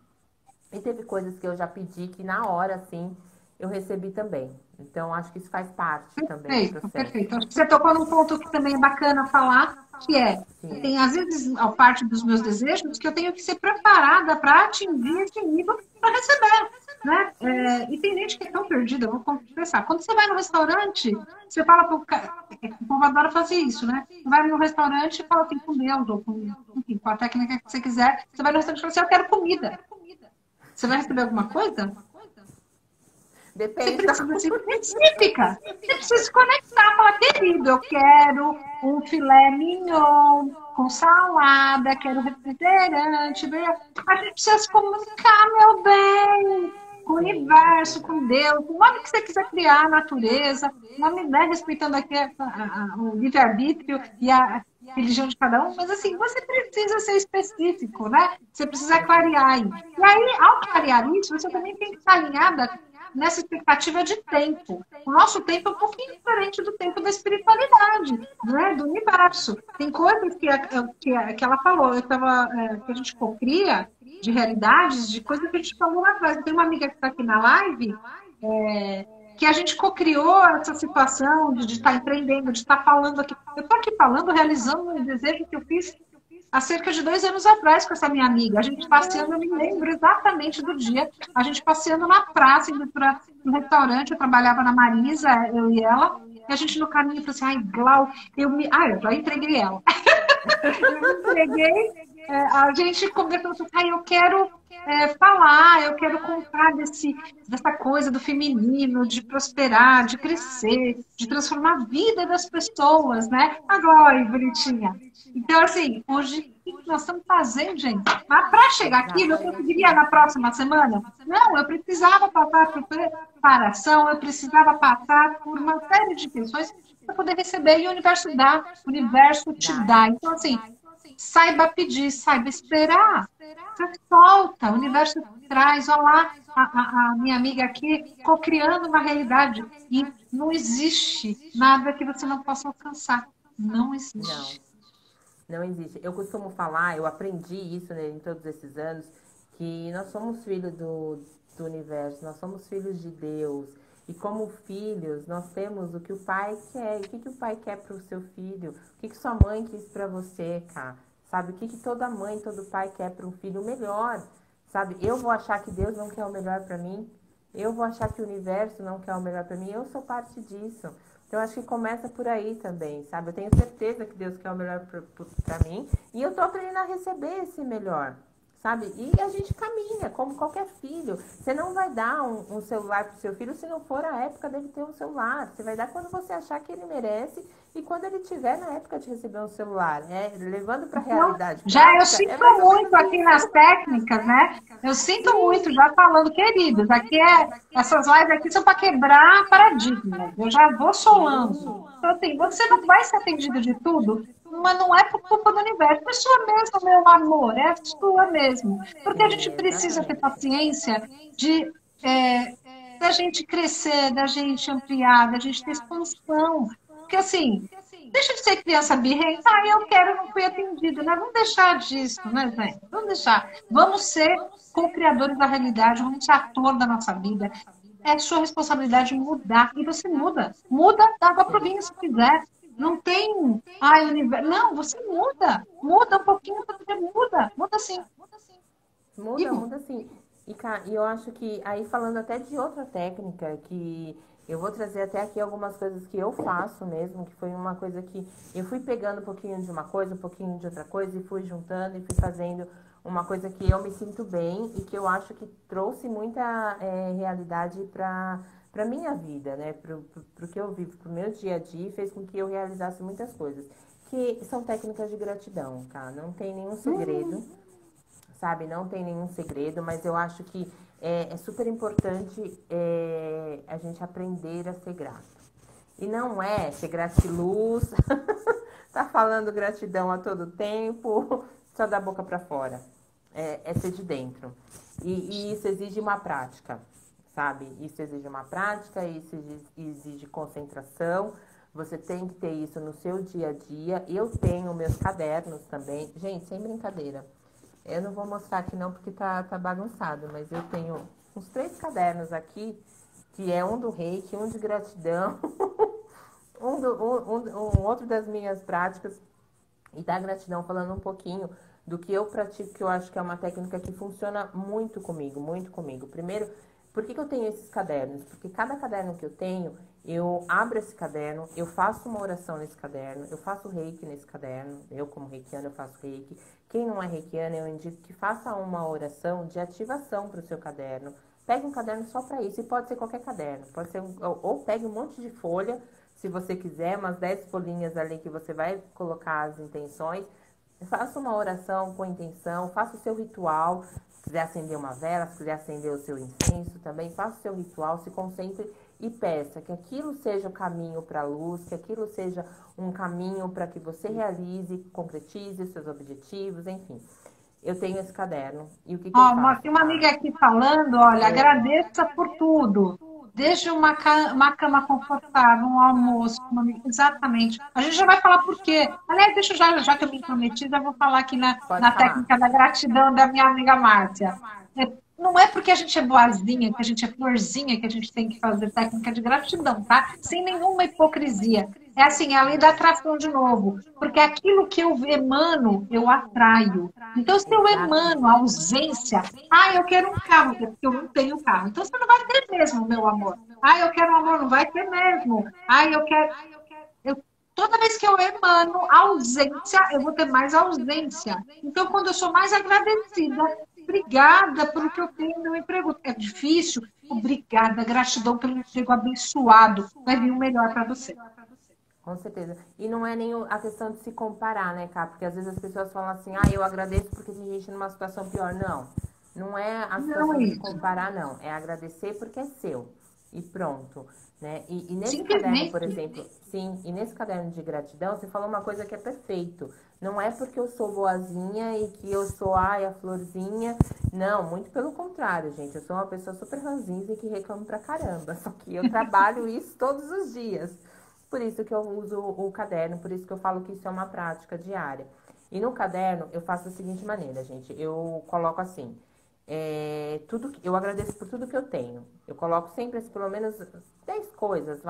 E teve coisas que eu já pedi que na hora, assim, eu recebi também. Então, acho que isso faz parte também do processo. Perfeito. Acho que você tocou num ponto que também é bacana falar, que é, tem às vezes, a parte dos meus desejos, que eu tenho que ser preparada para atingir esse nível para receber. Né? E tem gente que é tão perdida, eu vou confessar. Quando você vai no restaurante, você fala para o cara, o povo adora fazer isso, né? Você vai no restaurante e fala assim, com Deus, ou com, enfim, com a técnica que você quiser. Você vai no restaurante e fala assim, eu quero comida. Você vai receber alguma coisa? Depende. Você precisa ser específica. Você precisa se conectar. Falar, querido, eu quero um filé mignon com salada, quero refrigerante. A gente precisa se comunicar, meu bem, com o universo, com Deus, o nome que você quiser criar, a natureza, nome, né, respeitando aqui o livre-arbítrio e a religião de cada um, mas assim, você precisa ser específico, né? Você precisa clarear aí. E aí, ao clarear isso, você também tem que estar alinhada nessa expectativa de tempo. O nosso tempo é um pouquinho diferente do tempo da espiritualidade, né? Do universo. Tem coisas que ela falou, que a gente cocria de realidades, de coisas que a gente falou lá atrás. Tem uma amiga que está aqui na live, que a gente cocriou essa situação de estar empreendendo, de estar falando aqui. Eu estou aqui falando, realizando um desejo que eu fiz há cerca de 2 anos atrás com essa minha amiga. A gente passeando, eu me lembro exatamente do dia, a gente passeando na praça, indo para um restaurante, eu trabalhava na Marisa, eu e ela, e a gente no caminho falou assim, ai, Glau, eu já entreguei ela. Eu me entreguei, a gente conversando assim, ai, eu quero falar, eu quero contar dessa coisa do feminino, de prosperar, de crescer, de transformar a vida das pessoas, né? Agora, bonitinha. Então, assim, hoje, o que nós estamos fazendo, gente? Mas para chegar aqui, eu conseguiria na próxima semana? Não, eu precisava passar por preparação, eu precisava passar por uma série de questões para poder receber, e o universo dá, o universo te dá. Então, assim, saiba pedir, saiba esperar. Você solta, o universo traz, olha lá, a minha amiga aqui, co-criando uma realidade. E não existe nada que você não possa alcançar. Não existe. Não existe. Eu costumo falar, eu aprendi isso, né, em todos esses anos, que nós somos filhos do universo, nós somos filhos de Deus. E como filhos, nós temos o que o pai quer. E o que o pai quer para o seu filho? O que sua mãe quis para você, cara? Sabe? O que toda mãe, todo pai quer para um filho? O melhor, sabe? Eu vou achar que Deus não quer o melhor para mim? Eu vou achar que o universo não quer o melhor para mim? Eu sou parte disso. Então, acho que começa por aí também, sabe? Eu tenho certeza que Deus quer o melhor para mim. E eu tô aprendendo a receber esse melhor, sabe? E a gente caminha, como qualquer filho. Você não vai dar um celular pro seu filho se não for a época dele ter um celular. Você vai dar quando você achar que ele merece e quando ele tiver na época de receber um celular, né? Levando para a realidade. Já eu sinto muito aqui nas técnicas, né? Eu sinto muito, já falando, queridos, essas lives aqui são para quebrar paradigmas. Eu já vou solando. Então, assim, você não vai ser atendido de tudo, mas não é por culpa do universo, é sua mesmo, meu amor, é sua mesmo. Porque a gente precisa ter paciência de da gente crescer, da gente ampliar, da gente ter expansão. Porque assim, deixa de ser criança birrenta, eu quero, não fui atendido, né? Vamos deixar disso, né, gente? Vamos deixar. Vamos ser co-criadores da realidade, vamos ser ator da nossa vida. É sua responsabilidade mudar. E você muda. Muda da água pro vinho se quiser. Não tem, universo. Não, você muda. Muda um pouquinho, muda. Muda sim. Muda, muda sim. E eu acho que, aí falando até de outra técnica, que eu vou trazer até aqui algumas coisas que eu faço mesmo, que foi uma coisa que eu fui pegando um pouquinho de uma coisa, um pouquinho de outra coisa, e fui juntando e fui fazendo uma coisa que eu me sinto bem e que eu acho que trouxe muita realidade para minha vida, né? Pro que eu vivo, pro meu dia a dia, e fez com que eu realizasse muitas coisas. Que são técnicas de gratidão, tá? Não tem nenhum segredo, sabe? Não tem nenhum segredo, mas eu acho que é super importante a gente aprender a ser grato. E não é ser gratiluz, tá falando gratidão a todo tempo, só da boca para fora. É ser de dentro. E isso exige uma prática, sabe? Isso exige uma prática, isso exige concentração. Você tem que ter isso no seu dia a dia. Eu tenho meus cadernos também. Gente, sem brincadeira. Eu não vou mostrar aqui não porque tá bagunçado, mas eu tenho uns 3 cadernos aqui, que é um do reiki, um de gratidão, um outro das minhas práticas, e da gratidão, falando um pouquinho do que eu pratico, que eu acho que é uma técnica que funciona muito comigo, muito comigo. Primeiro, por que eu tenho esses cadernos? Porque cada caderno que eu tenho, eu abro esse caderno, eu faço uma oração nesse caderno, eu faço reiki nesse caderno, eu como reikiana eu faço reiki. Quem não é reikiana, eu indico que faça uma oração de ativação para o seu caderno. Pegue um caderno só para isso, e pode ser qualquer caderno, pode ser ou pegue um monte de folha, se você quiser, umas 10 folhinhas ali que você vai colocar as intenções. Faça uma oração com intenção, faça o seu ritual. Se quiser acender uma vela, se quiser acender o seu incenso também, faça o seu ritual, se concentre e peça que aquilo seja o caminho para a luz, que aquilo seja um caminho para que você realize, concretize os seus objetivos, enfim. Eu tenho esse caderno. E o que eu faço? Tem uma amiga aqui falando, olha, agradeça por tudo. Desde uma cama confortável, um almoço, exatamente. A gente já vai falar por quê. Aliás, deixa já que eu me prometi, já vou falar aqui na técnica da gratidão da minha amiga Márcia. Não é porque a gente é boazinha, que a gente é florzinha, que a gente tem que fazer técnica de gratidão, tá? Sem nenhuma hipocrisia. É assim, é a lei da atração de novo. Porque aquilo que eu emano, eu atraio. Então, se eu emano a ausência, eu quero um carro, porque eu não tenho carro. Então, você não vai ter mesmo, meu amor. Eu quero um amor, não vai ter mesmo. Eu quero... Toda vez que eu emano ausência, eu vou ter mais ausência. Então, quando eu sou mais agradecida, obrigada pelo que eu tenho no meu emprego. É difícil? Obrigada, gratidão pelo emprego abençoado. Vai vir o melhor para você. Com certeza. E não é nem a questão de se comparar, né, Cá? Porque às vezes as pessoas falam assim, eu agradeço porque tem gente numa situação pior. Não, não é a situação de comparar, não. É agradecer porque é seu. E pronto. Né? E nesse caderno, por exemplo, e nesse caderno de gratidão, você falou uma coisa que é perfeito. Não é porque eu sou boazinha e que eu sou, a florzinha. Não, muito pelo contrário, gente. Eu sou uma pessoa super ranzinza e que reclama pra caramba. Só que eu trabalho isso todos os dias. Por isso que eu uso o caderno, por isso que eu falo que isso é uma prática diária. E no caderno, eu faço da seguinte maneira, gente. Eu coloco assim... eu agradeço por tudo que eu tenho. Eu coloco sempre pelo menos 10 coisas,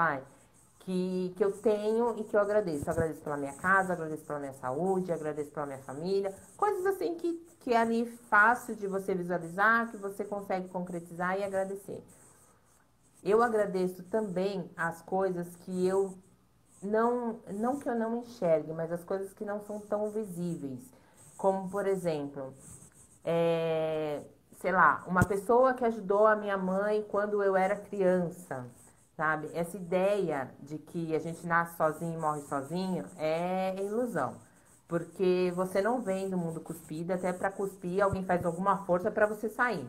que eu tenho e que eu agradeço. Eu agradeço pela minha casa, agradeço pela minha saúde, agradeço pela minha família. Coisas assim que é ali fácil de você visualizar, que você consegue concretizar e agradecer. Eu agradeço também as coisas que eu não que eu não enxergue, mas as coisas que não são tão visíveis. Como, por exemplo... sei lá, uma pessoa que ajudou a minha mãe quando eu era criança, sabe? Essa ideia de que a gente nasce sozinho e morre sozinho é ilusão. Porque você não vem do mundo cuspido, até para cuspir alguém faz alguma força para você sair.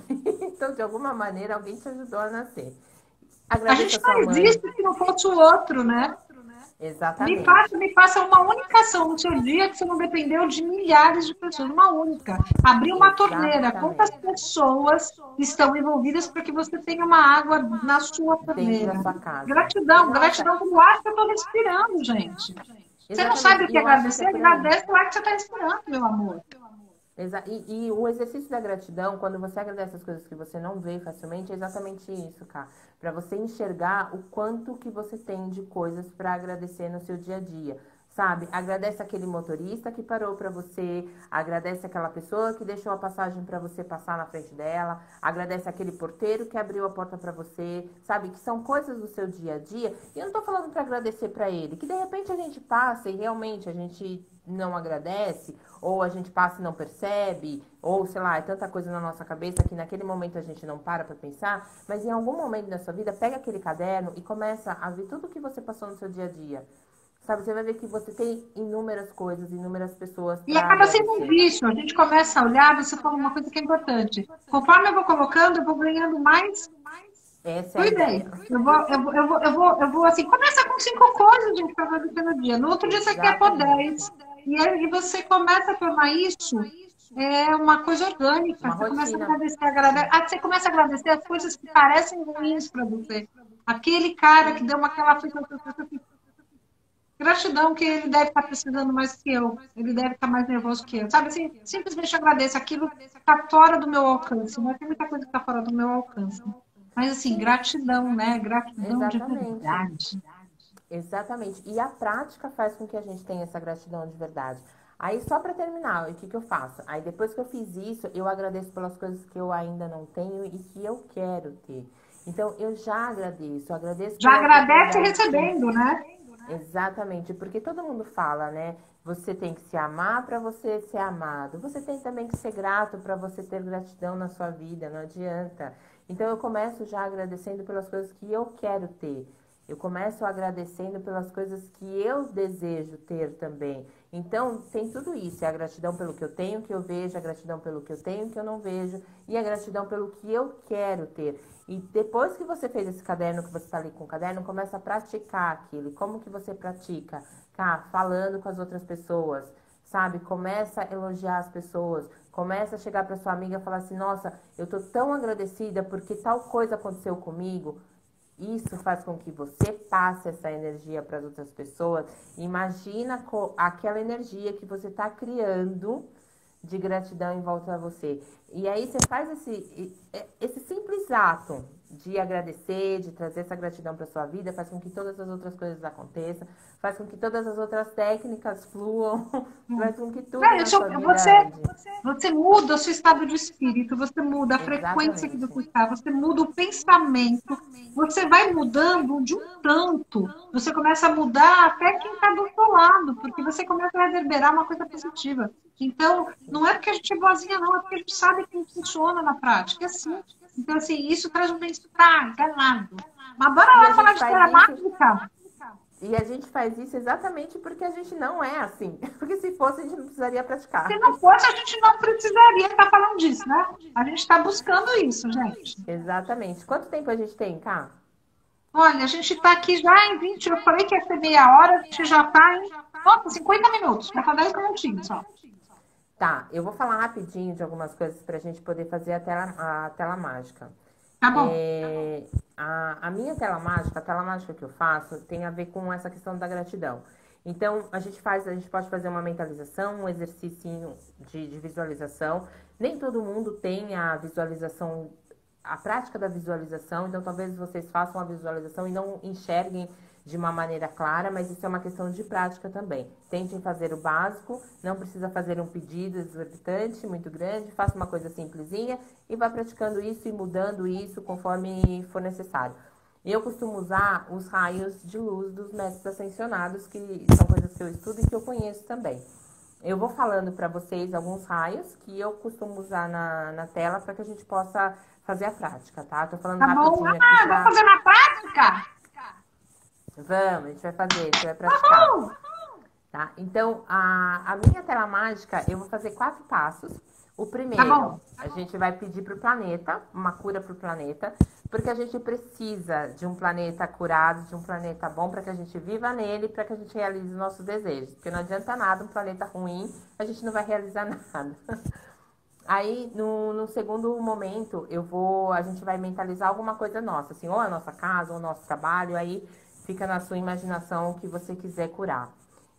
Então, de alguma maneira, alguém te ajudou a nascer. A gente não existe se não fosse o outro, né? Exatamente. Me passa uma única ação no seu dia que você não dependeu de milhares de pessoas, uma única. Abrir uma torneira. Quantas Exatamente. pessoas estão envolvidas para que você tenha uma água na sua Dentro da torneira? sua casa. E Gratidão, nossa, gratidão pelo ar que eu estou respirando, gente. Você não exatamente. sabe o E que eu acho que é agradecer? por aí. Agradece o ar que você está respirando, meu amor. E o exercício da gratidão, quando você agradece as coisas que você não vê facilmente, é exatamente isso, cara. Para você enxergar o quanto que você tem de coisas para agradecer no seu dia a dia. Sabe? Agradece aquele motorista que parou para você, agradece aquela pessoa que deixou a passagem para você passar na frente dela, agradece aquele porteiro que abriu a porta para você, sabe? Que são coisas do seu dia a dia. E eu não tô falando para agradecer para ele, que de repente a gente passa e realmente a gente não agradece, ou a gente passa e não percebe, ou sei lá, é tanta coisa na nossa cabeça que naquele momento a gente não para pensar, mas em algum momento da sua vida, pega aquele caderno e começa a ver tudo o que você passou no seu dia a dia. Sabe, você vai ver que você tem inúmeras coisas, inúmeras pessoas E para acaba sendo um agradecer. vício. A gente começa a olhar, você fala uma coisa que é importante. Conforme eu vou colocando, eu vou ganhando mais. Essa é a Cuidei. ideia. Eu vou assim, começa com 5 coisas, gente, para fazer no dia. No outro dia você quer pôr Exatamente. 10. E aí você começa a tornar isso uma coisa orgânica. Uma Você começa a rotina. agradecer, agradecer. Você começa a agradecer as coisas que parecem ruins para você. Aquele cara que deu uma aquela gratidão que ele deve estar precisando mais que eu. Ele deve estar mais nervoso que eu. Sabe assim, simplesmente agradeço. Aquilo está fora do meu alcance. Não tem muita coisa que está fora do meu alcance. Mas assim, Sim, gratidão, né? Gratidão de exatamente. verdade. Exatamente. E a prática faz com que a gente tenha essa gratidão de verdade. Aí, só para terminar, o que, que eu faço? Aí, depois que eu fiz isso, eu agradeço pelas coisas que eu ainda não tenho e que eu quero ter. Então, eu já agradeço. Eu agradeço Já pela agradece oportunidade que... recebendo, né? Exatamente, porque todo mundo fala, né? Você tem que se amar para você ser amado. Você tem também que ser grato para você ter gratidão na sua vida, não adianta. Então eu começo já agradecendo pelas coisas que eu quero ter. Eu começo agradecendo pelas coisas que eu desejo ter também. Então, tem tudo isso. É a gratidão pelo que eu tenho, que eu vejo, a gratidão pelo que eu tenho, que eu não vejo, e a gratidão pelo que eu quero ter. E depois que você fez esse caderno, que você está ali com o caderno, começa a praticar aquilo. E como que você pratica? Cá, falando com as outras pessoas, sabe? Começa a elogiar as pessoas. Começa a chegar para sua amiga e falar assim, nossa, eu tô tão agradecida porque tal coisa aconteceu comigo. Isso faz com que você passe essa energia para as outras pessoas. Imagina aquela energia que você está criando de gratidão em volta a você. E aí você faz esse simples ato de agradecer, de trazer essa gratidão para sua vida, faz com que todas as outras coisas aconteçam, faz com que todas as outras técnicas fluam, faz com que tudo na sua vida ande. Você muda o seu estado de espírito, você muda a frequência que Exatamente. você está, você muda o pensamento, você vai mudando de um tanto, você começa a mudar até quem está do outro lado, porque você começa a reverberar uma coisa positiva. Então, não é porque a gente é boazinha, não, é porque a gente sabe que funciona na prática, é assim. Então, assim, isso traz um bem-estar danado. Mas bora E a lá falar gente de faz isso telemática. E a gente faz isso exatamente porque a gente não é assim. Porque se fosse, a gente não precisaria Se praticar. não fosse, a gente não precisaria estar falando disso, né? A gente está buscando isso, gente. Exatamente. Quanto tempo a gente tem, cá? Olha, a gente está aqui já em 20. Eu falei que ia ser meia hora, a gente já está em, nossa, 50 minutos, já está 10 minutinhos só. Tá, eu vou falar rapidinho de algumas coisas para a gente poder fazer a tela mágica. Tá bom. A minha tela mágica, a tela mágica que eu faço, tem a ver com essa questão da gratidão. Então, a gente pode fazer uma mentalização, um exercício de visualização. Nem todo mundo tem a visualização, a prática da visualização, então talvez vocês façam a visualização e não enxerguem de uma maneira clara, mas isso é uma questão de prática também. Tentem fazer o básico, não precisa fazer um pedido exorbitante, muito grande, faça uma coisa simplesinha e vá praticando isso e mudando isso conforme for necessário. Eu costumo usar os raios de luz dos mestres ascensionados, que são coisas que eu estudo e que eu conheço também. Eu vou falando para vocês alguns raios que eu costumo usar na tela para que a gente possa fazer a prática, tá? Tô falando Tá bom. rapidinho aqui Ah, vamos pra... fazer na prática? Vamos, a gente vai fazer, a gente vai Tá praticar. bom. Tá? Então, a minha tela mágica, eu vou fazer 4 passos. O Tá primeiro, bom. a gente vai pedir pro planeta, uma cura pro planeta, porque a gente precisa de um planeta curado, de um planeta bom, para que a gente viva nele, para que a gente realize os nossos desejos. Porque não adianta nada um planeta ruim, a gente não vai realizar nada. Aí, no segundo momento, a gente vai mentalizar alguma coisa nossa, assim, ou a nossa casa, ou o nosso trabalho, aí fica na sua imaginação o que você quiser curar.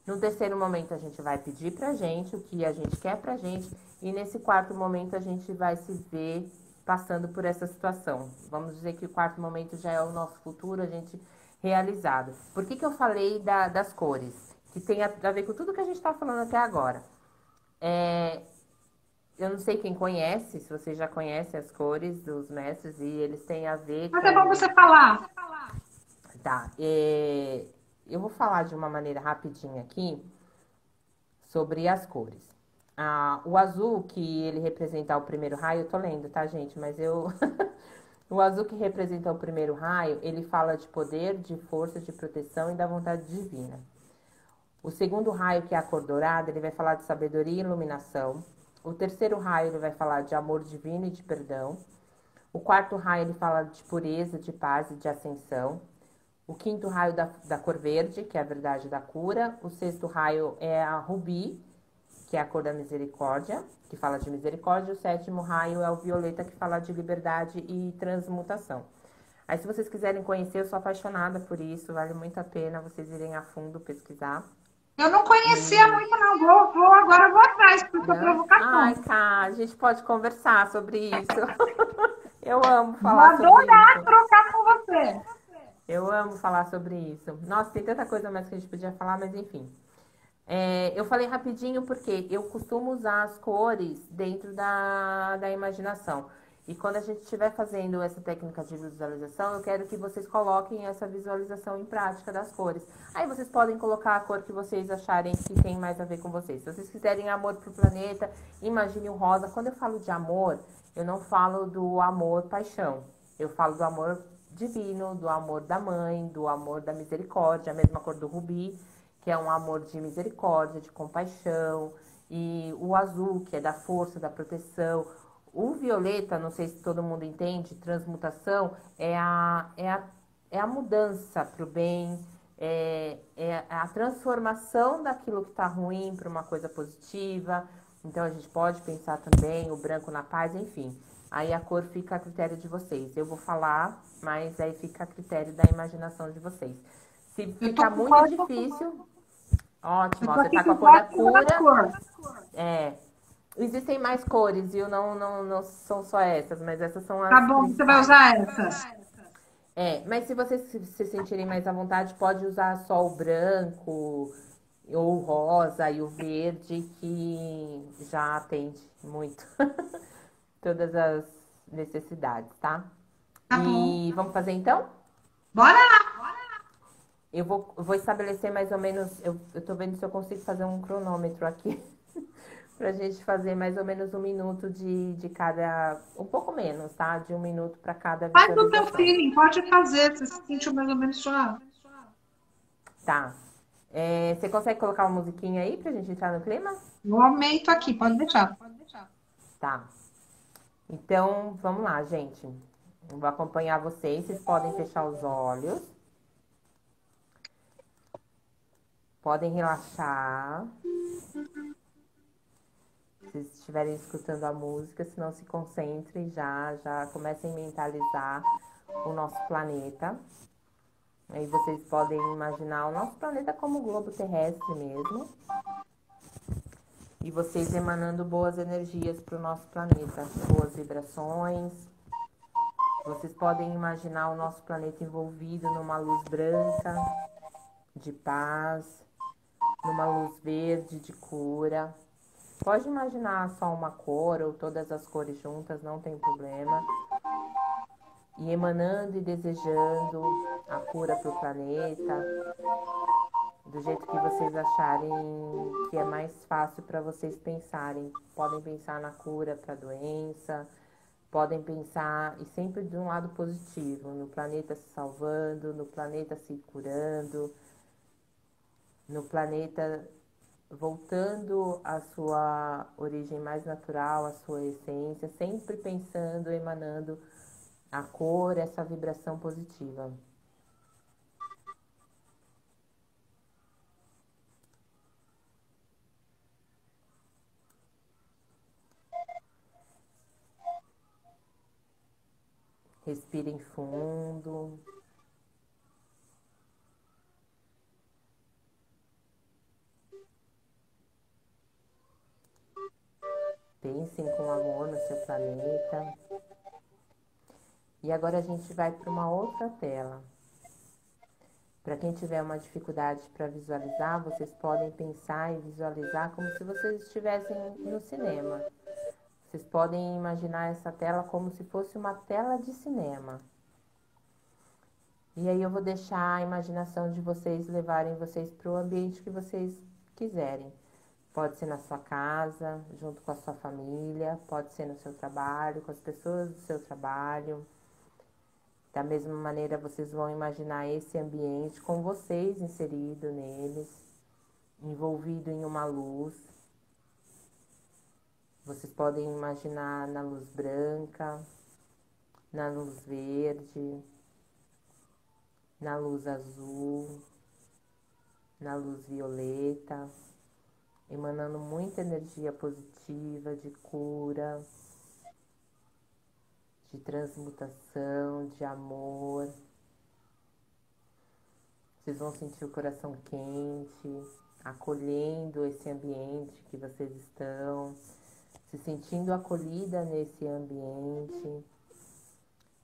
No terceiro momento, a gente vai pedir pra gente o que a gente quer pra gente, e nesse quarto momento, a gente vai se ver passando por essa situação. Vamos dizer que o quarto momento já é o nosso futuro, a gente realizado. Por que eu falei das cores? Que tem a ver com tudo que a gente está falando até agora. Eu não sei quem conhece, se você já conhece as cores dos mestres, e eles têm a ver Mas é bom com... você falar. Tá, eu vou falar de uma maneira rapidinha aqui sobre as cores. O azul, que ele representa o primeiro raio, eu tô lendo, tá, gente? Mas eu... O azul que representa o primeiro raio, ele fala de poder, de força, de proteção e da vontade divina. O segundo raio, que é a cor dourada, ele vai falar de sabedoria e iluminação. O terceiro raio, ele vai falar de amor divino e de perdão. O quarto raio, ele fala de pureza, de paz e de ascensão. O quinto raio da cor verde, que é a verdade da cura. O sexto raio é a rubi, que é a cor da misericórdia, que fala de misericórdia. O sétimo raio é o violeta, que fala de liberdade e transmutação. Aí, se vocês quiserem conhecer, eu sou apaixonada por isso, vale muito a pena vocês irem a fundo pesquisar. Eu não conhecia muito, não. Agora vou atrás, por sua Não? Ai, provocação. cara, a gente pode conversar sobre isso. Eu amo Vou falar sobre adorar isso. trocar com você. Eu amo falar sobre isso. Nossa, tem tanta coisa mais que a gente podia falar, mas enfim. Eu falei rapidinho porque eu costumo usar as cores dentro da imaginação. E quando a gente estiver fazendo essa técnica de visualização, eu quero que vocês coloquem essa visualização em prática das cores. Aí vocês podem colocar a cor que vocês acharem que tem mais a ver com vocês. Se vocês quiserem amor pro planeta, imagine o rosa. Quando eu falo de amor, eu não falo do amor paixão. Eu falo do amor divino, do amor da mãe, do amor da misericórdia, a mesma cor do rubi, que é um amor de misericórdia, de compaixão, e o azul, que é da força, da proteção. O violeta, não sei se todo mundo entende, transmutação, é a mudança para o bem, é a transformação daquilo que está ruim para uma coisa positiva. Então, a gente pode pensar também o branco na paz, enfim. Aí a cor fica a critério de vocês. Eu vou falar, mas aí fica a critério da imaginação de vocês. Se Eu tô ficar com muito código. difícil, Eu ótimo, ó, tô você aqui tá com a com cor da código das cura. cores. Existem mais cores, viu? Não são só essas, mas essas são Tá as bom, você vai principais. usar essas. Mas se vocês se sentirem mais à vontade, pode usar só o branco, ou o rosa e o verde, que já atende muito todas as necessidades, tá? Tá bom. E vamos fazer então? Bora lá. Eu vou estabelecer mais ou menos. Eu tô vendo se eu consigo fazer um cronômetro aqui. Pra gente fazer mais ou menos 1 minuto de cada. Um pouco menos, tá? De 1 minuto para cada Faz o teu visualização. feeling, pode fazer. Você se sentiu mais ou menos suave. Tá. Você consegue colocar uma musiquinha aí pra gente entrar no clima? Eu aumento aqui, pode deixar. Tá. Então, vamos lá, gente. Eu vou acompanhar vocês. Vocês podem fechar os olhos. Podem relaxar. Se vocês estiverem escutando a música, se não se concentrem já comecem a mentalizar o nosso planeta. Aí vocês podem imaginar o nosso planeta como o globo terrestre mesmo. E vocês emanando boas energias para o nosso planeta, boas vibrações. Vocês podem imaginar o nosso planeta envolvido numa luz branca, de paz, numa luz verde, de cura. Pode imaginar só uma cor ou todas as cores juntas, não tem problema. E emanando e desejando a cura para o planeta, do jeito que vocês acharem que é mais fácil para vocês pensarem. Podem pensar na cura para a doença, podem pensar, e sempre de um lado positivo, no planeta se salvando, no planeta se curando, no planeta voltando à sua origem mais natural, à sua essência, sempre pensando, emanando a cor, essa vibração positiva. Respirem fundo. Pensem com amor no seu planeta. E agora a gente vai para uma outra tela. Para quem tiver uma dificuldade para visualizar, vocês podem pensar e visualizar como se vocês estivessem no cinema. Vocês podem imaginar essa tela como se fosse uma tela de cinema. E aí eu vou deixar a imaginação de vocês levarem vocês para o ambiente que vocês quiserem. Pode ser na sua casa, junto com a sua família, pode ser no seu trabalho, com as pessoas do seu trabalho. Da mesma maneira, vocês vão imaginar esse ambiente com vocês inserido neles, envolvido em uma luz. Vocês podem imaginar na luz branca, na luz verde, na luz azul, na luz violeta, emanando muita energia positiva de cura, de transmutação, de amor. Vocês vão sentir o coração quente, acolhendo esse ambiente que vocês estão, se sentindo acolhida nesse ambiente,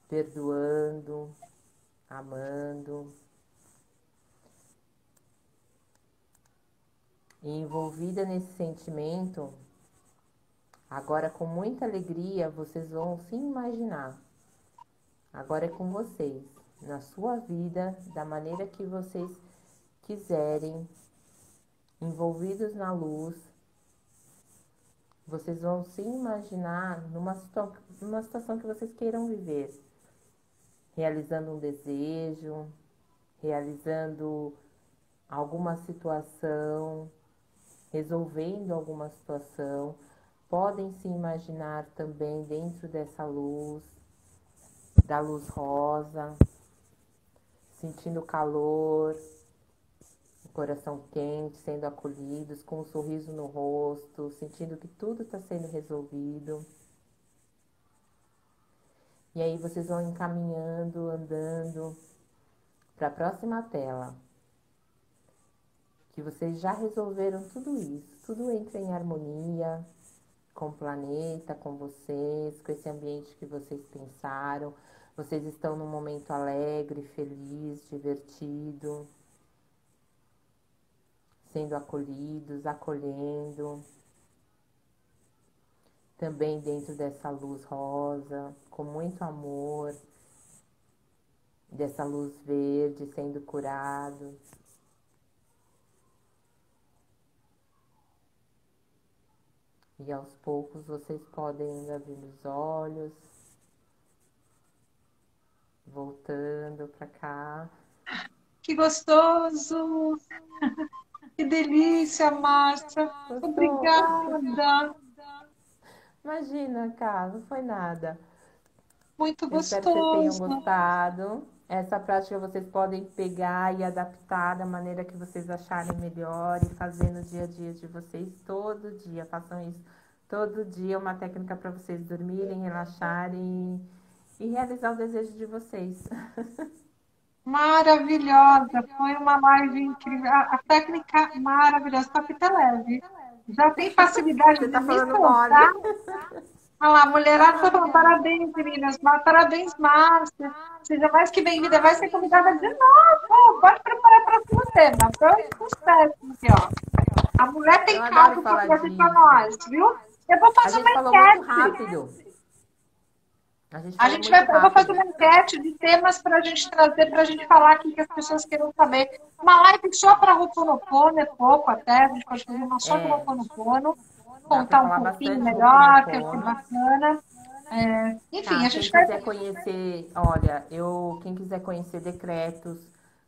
perdoando, amando. E envolvida nesse sentimento, agora com muita alegria, vocês vão se imaginar. Agora é com vocês, na sua vida, da maneira que vocês quiserem, envolvidos na luz. Vocês vão se imaginar numa situação que vocês queiram viver. Realizando um desejo, realizando alguma situação, resolvendo alguma situação. Podem se imaginar também dentro dessa luz, da luz rosa, sentindo o calor, o coração quente, sendo acolhidos, com um sorriso no rosto, sentindo que tudo está sendo resolvido. E aí vocês vão encaminhando, andando para a próxima tela. Que vocês já resolveram tudo isso, tudo entra em harmonia com o planeta, com vocês, com esse ambiente que vocês pensaram. Vocês estão num momento alegre, feliz, divertido, sendo acolhidos, acolhendo. Também dentro dessa luz rosa, com muito amor, dessa luz verde sendo curado. E aos poucos vocês podem ir abrindo os olhos, voltando para cá. Que gostoso! Que delícia, Márcia! Gostou? Obrigada! Imagina, cara, não foi nada. Muito Eu espero que vocês tenham gostoso! gostado. Essa prática vocês podem pegar e adaptar da maneira que vocês acharem melhor e fazer no dia a dia de vocês todo dia. Façam isso todo dia, uma técnica para vocês dormirem, relaxarem e realizar o desejo de vocês. Maravilhosa! Foi uma live incrível. A técnica maravilhosa. Tapita leve. Já tem facilidade Você de tá me falando mole. soltar. Olha lá, a mulherada tá falando parabéns, meninas. Parabéns, Márcia. Seja mais que bem-vinda. Vai ser convidada de novo. Pode preparar para o próximo tema. Foi um sucesso aqui, ó. A mulher tem Eu adoro calma falar para fazer disso. para nós, viu? Eu vou A fazer gente uma falou muito enquete. rápido. Eu vou fazer uma enquete de temas para a gente trazer, para a gente falar aqui que as pessoas queiram saber. Uma live só para Ho'oponopono é pouco até, a gente pode fazer uma só para Ho'oponopono, contar um pouquinho melhor, que é bacana. Enfim, Tá, a gente quem vai... quiser conhecer, olha, quem quiser conhecer decretos,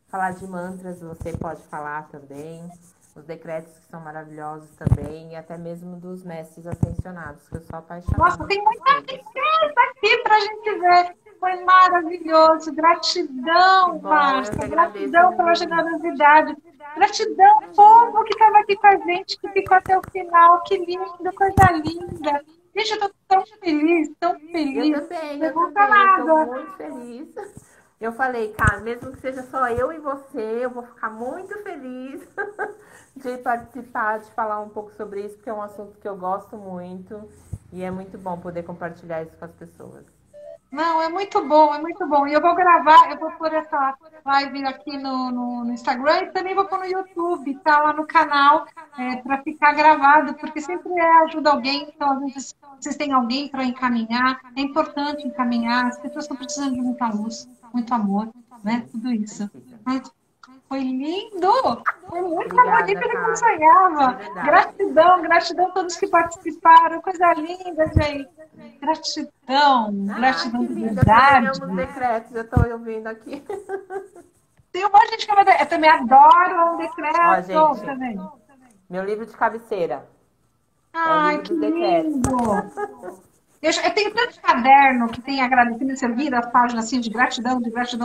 falar de mantras, você pode falar também. Os decretos que são maravilhosos também, e até mesmo dos mestres ascensionados, que eu sou apaixonada. Nossa, tem muita riqueza aqui para a gente ver. Foi maravilhoso. Gratidão, Bom, eu Márcia. que agradeço, Gratidão pela menina. generosidade. Gratidão, povo que estava aqui com a gente, que ficou até o final. Que lindo, coisa linda. Gente, eu estou tão feliz, tão Eu feliz. também, eu também. Eu tô Emocionada. muito feliz. Eu falei, cara, mesmo que seja só eu e você, eu vou ficar muito feliz de participar, de falar um pouco sobre isso, porque é um assunto que eu gosto muito e é muito bom poder compartilhar isso com as pessoas. Não, é muito bom, é muito bom. E eu vou gravar, eu vou pôr essa live aqui no Instagram e também vou pôr no YouTube, tá lá no canal, para ficar gravado, porque sempre ajuda alguém. Então, às vezes, vocês têm alguém para encaminhar, é importante encaminhar, as pessoas estão precisando de muita luz, muito amor, né? Sim, Tudo isso. precisa. Mas foi lindo! Foi muito mais bonito Obrigada, do que eu Ká. De sonhava. verdade. Gratidão, gratidão a todos que participaram. Coisa linda, gente. Gratidão, Ah, gratidão que de linda, também verdade. amo os decretos, eu tô ouvindo aqui. Tem um monte de gente que eu também adoro um Ó, decreto gente, também. meu livro de cabeceira é o Ai, livro que dos decretos. lindo! Eu tenho tanto caderno que tem agradecimento servido, as páginas assim de gratidão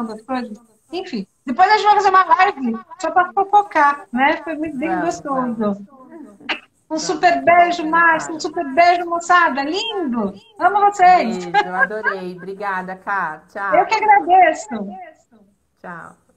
das coisas. Enfim, depois a gente vai fazer uma live só para fofocar, né? Foi muito bem Vamos, vamos, gostoso. Um vamos. super Que bom beijo, que Márcia. Um gostaram. super beijo, moçada. Lindo! Amo vocês. Beijo, adorei. Obrigada, Ká. Eu Tchau. que agradeço. Tchau.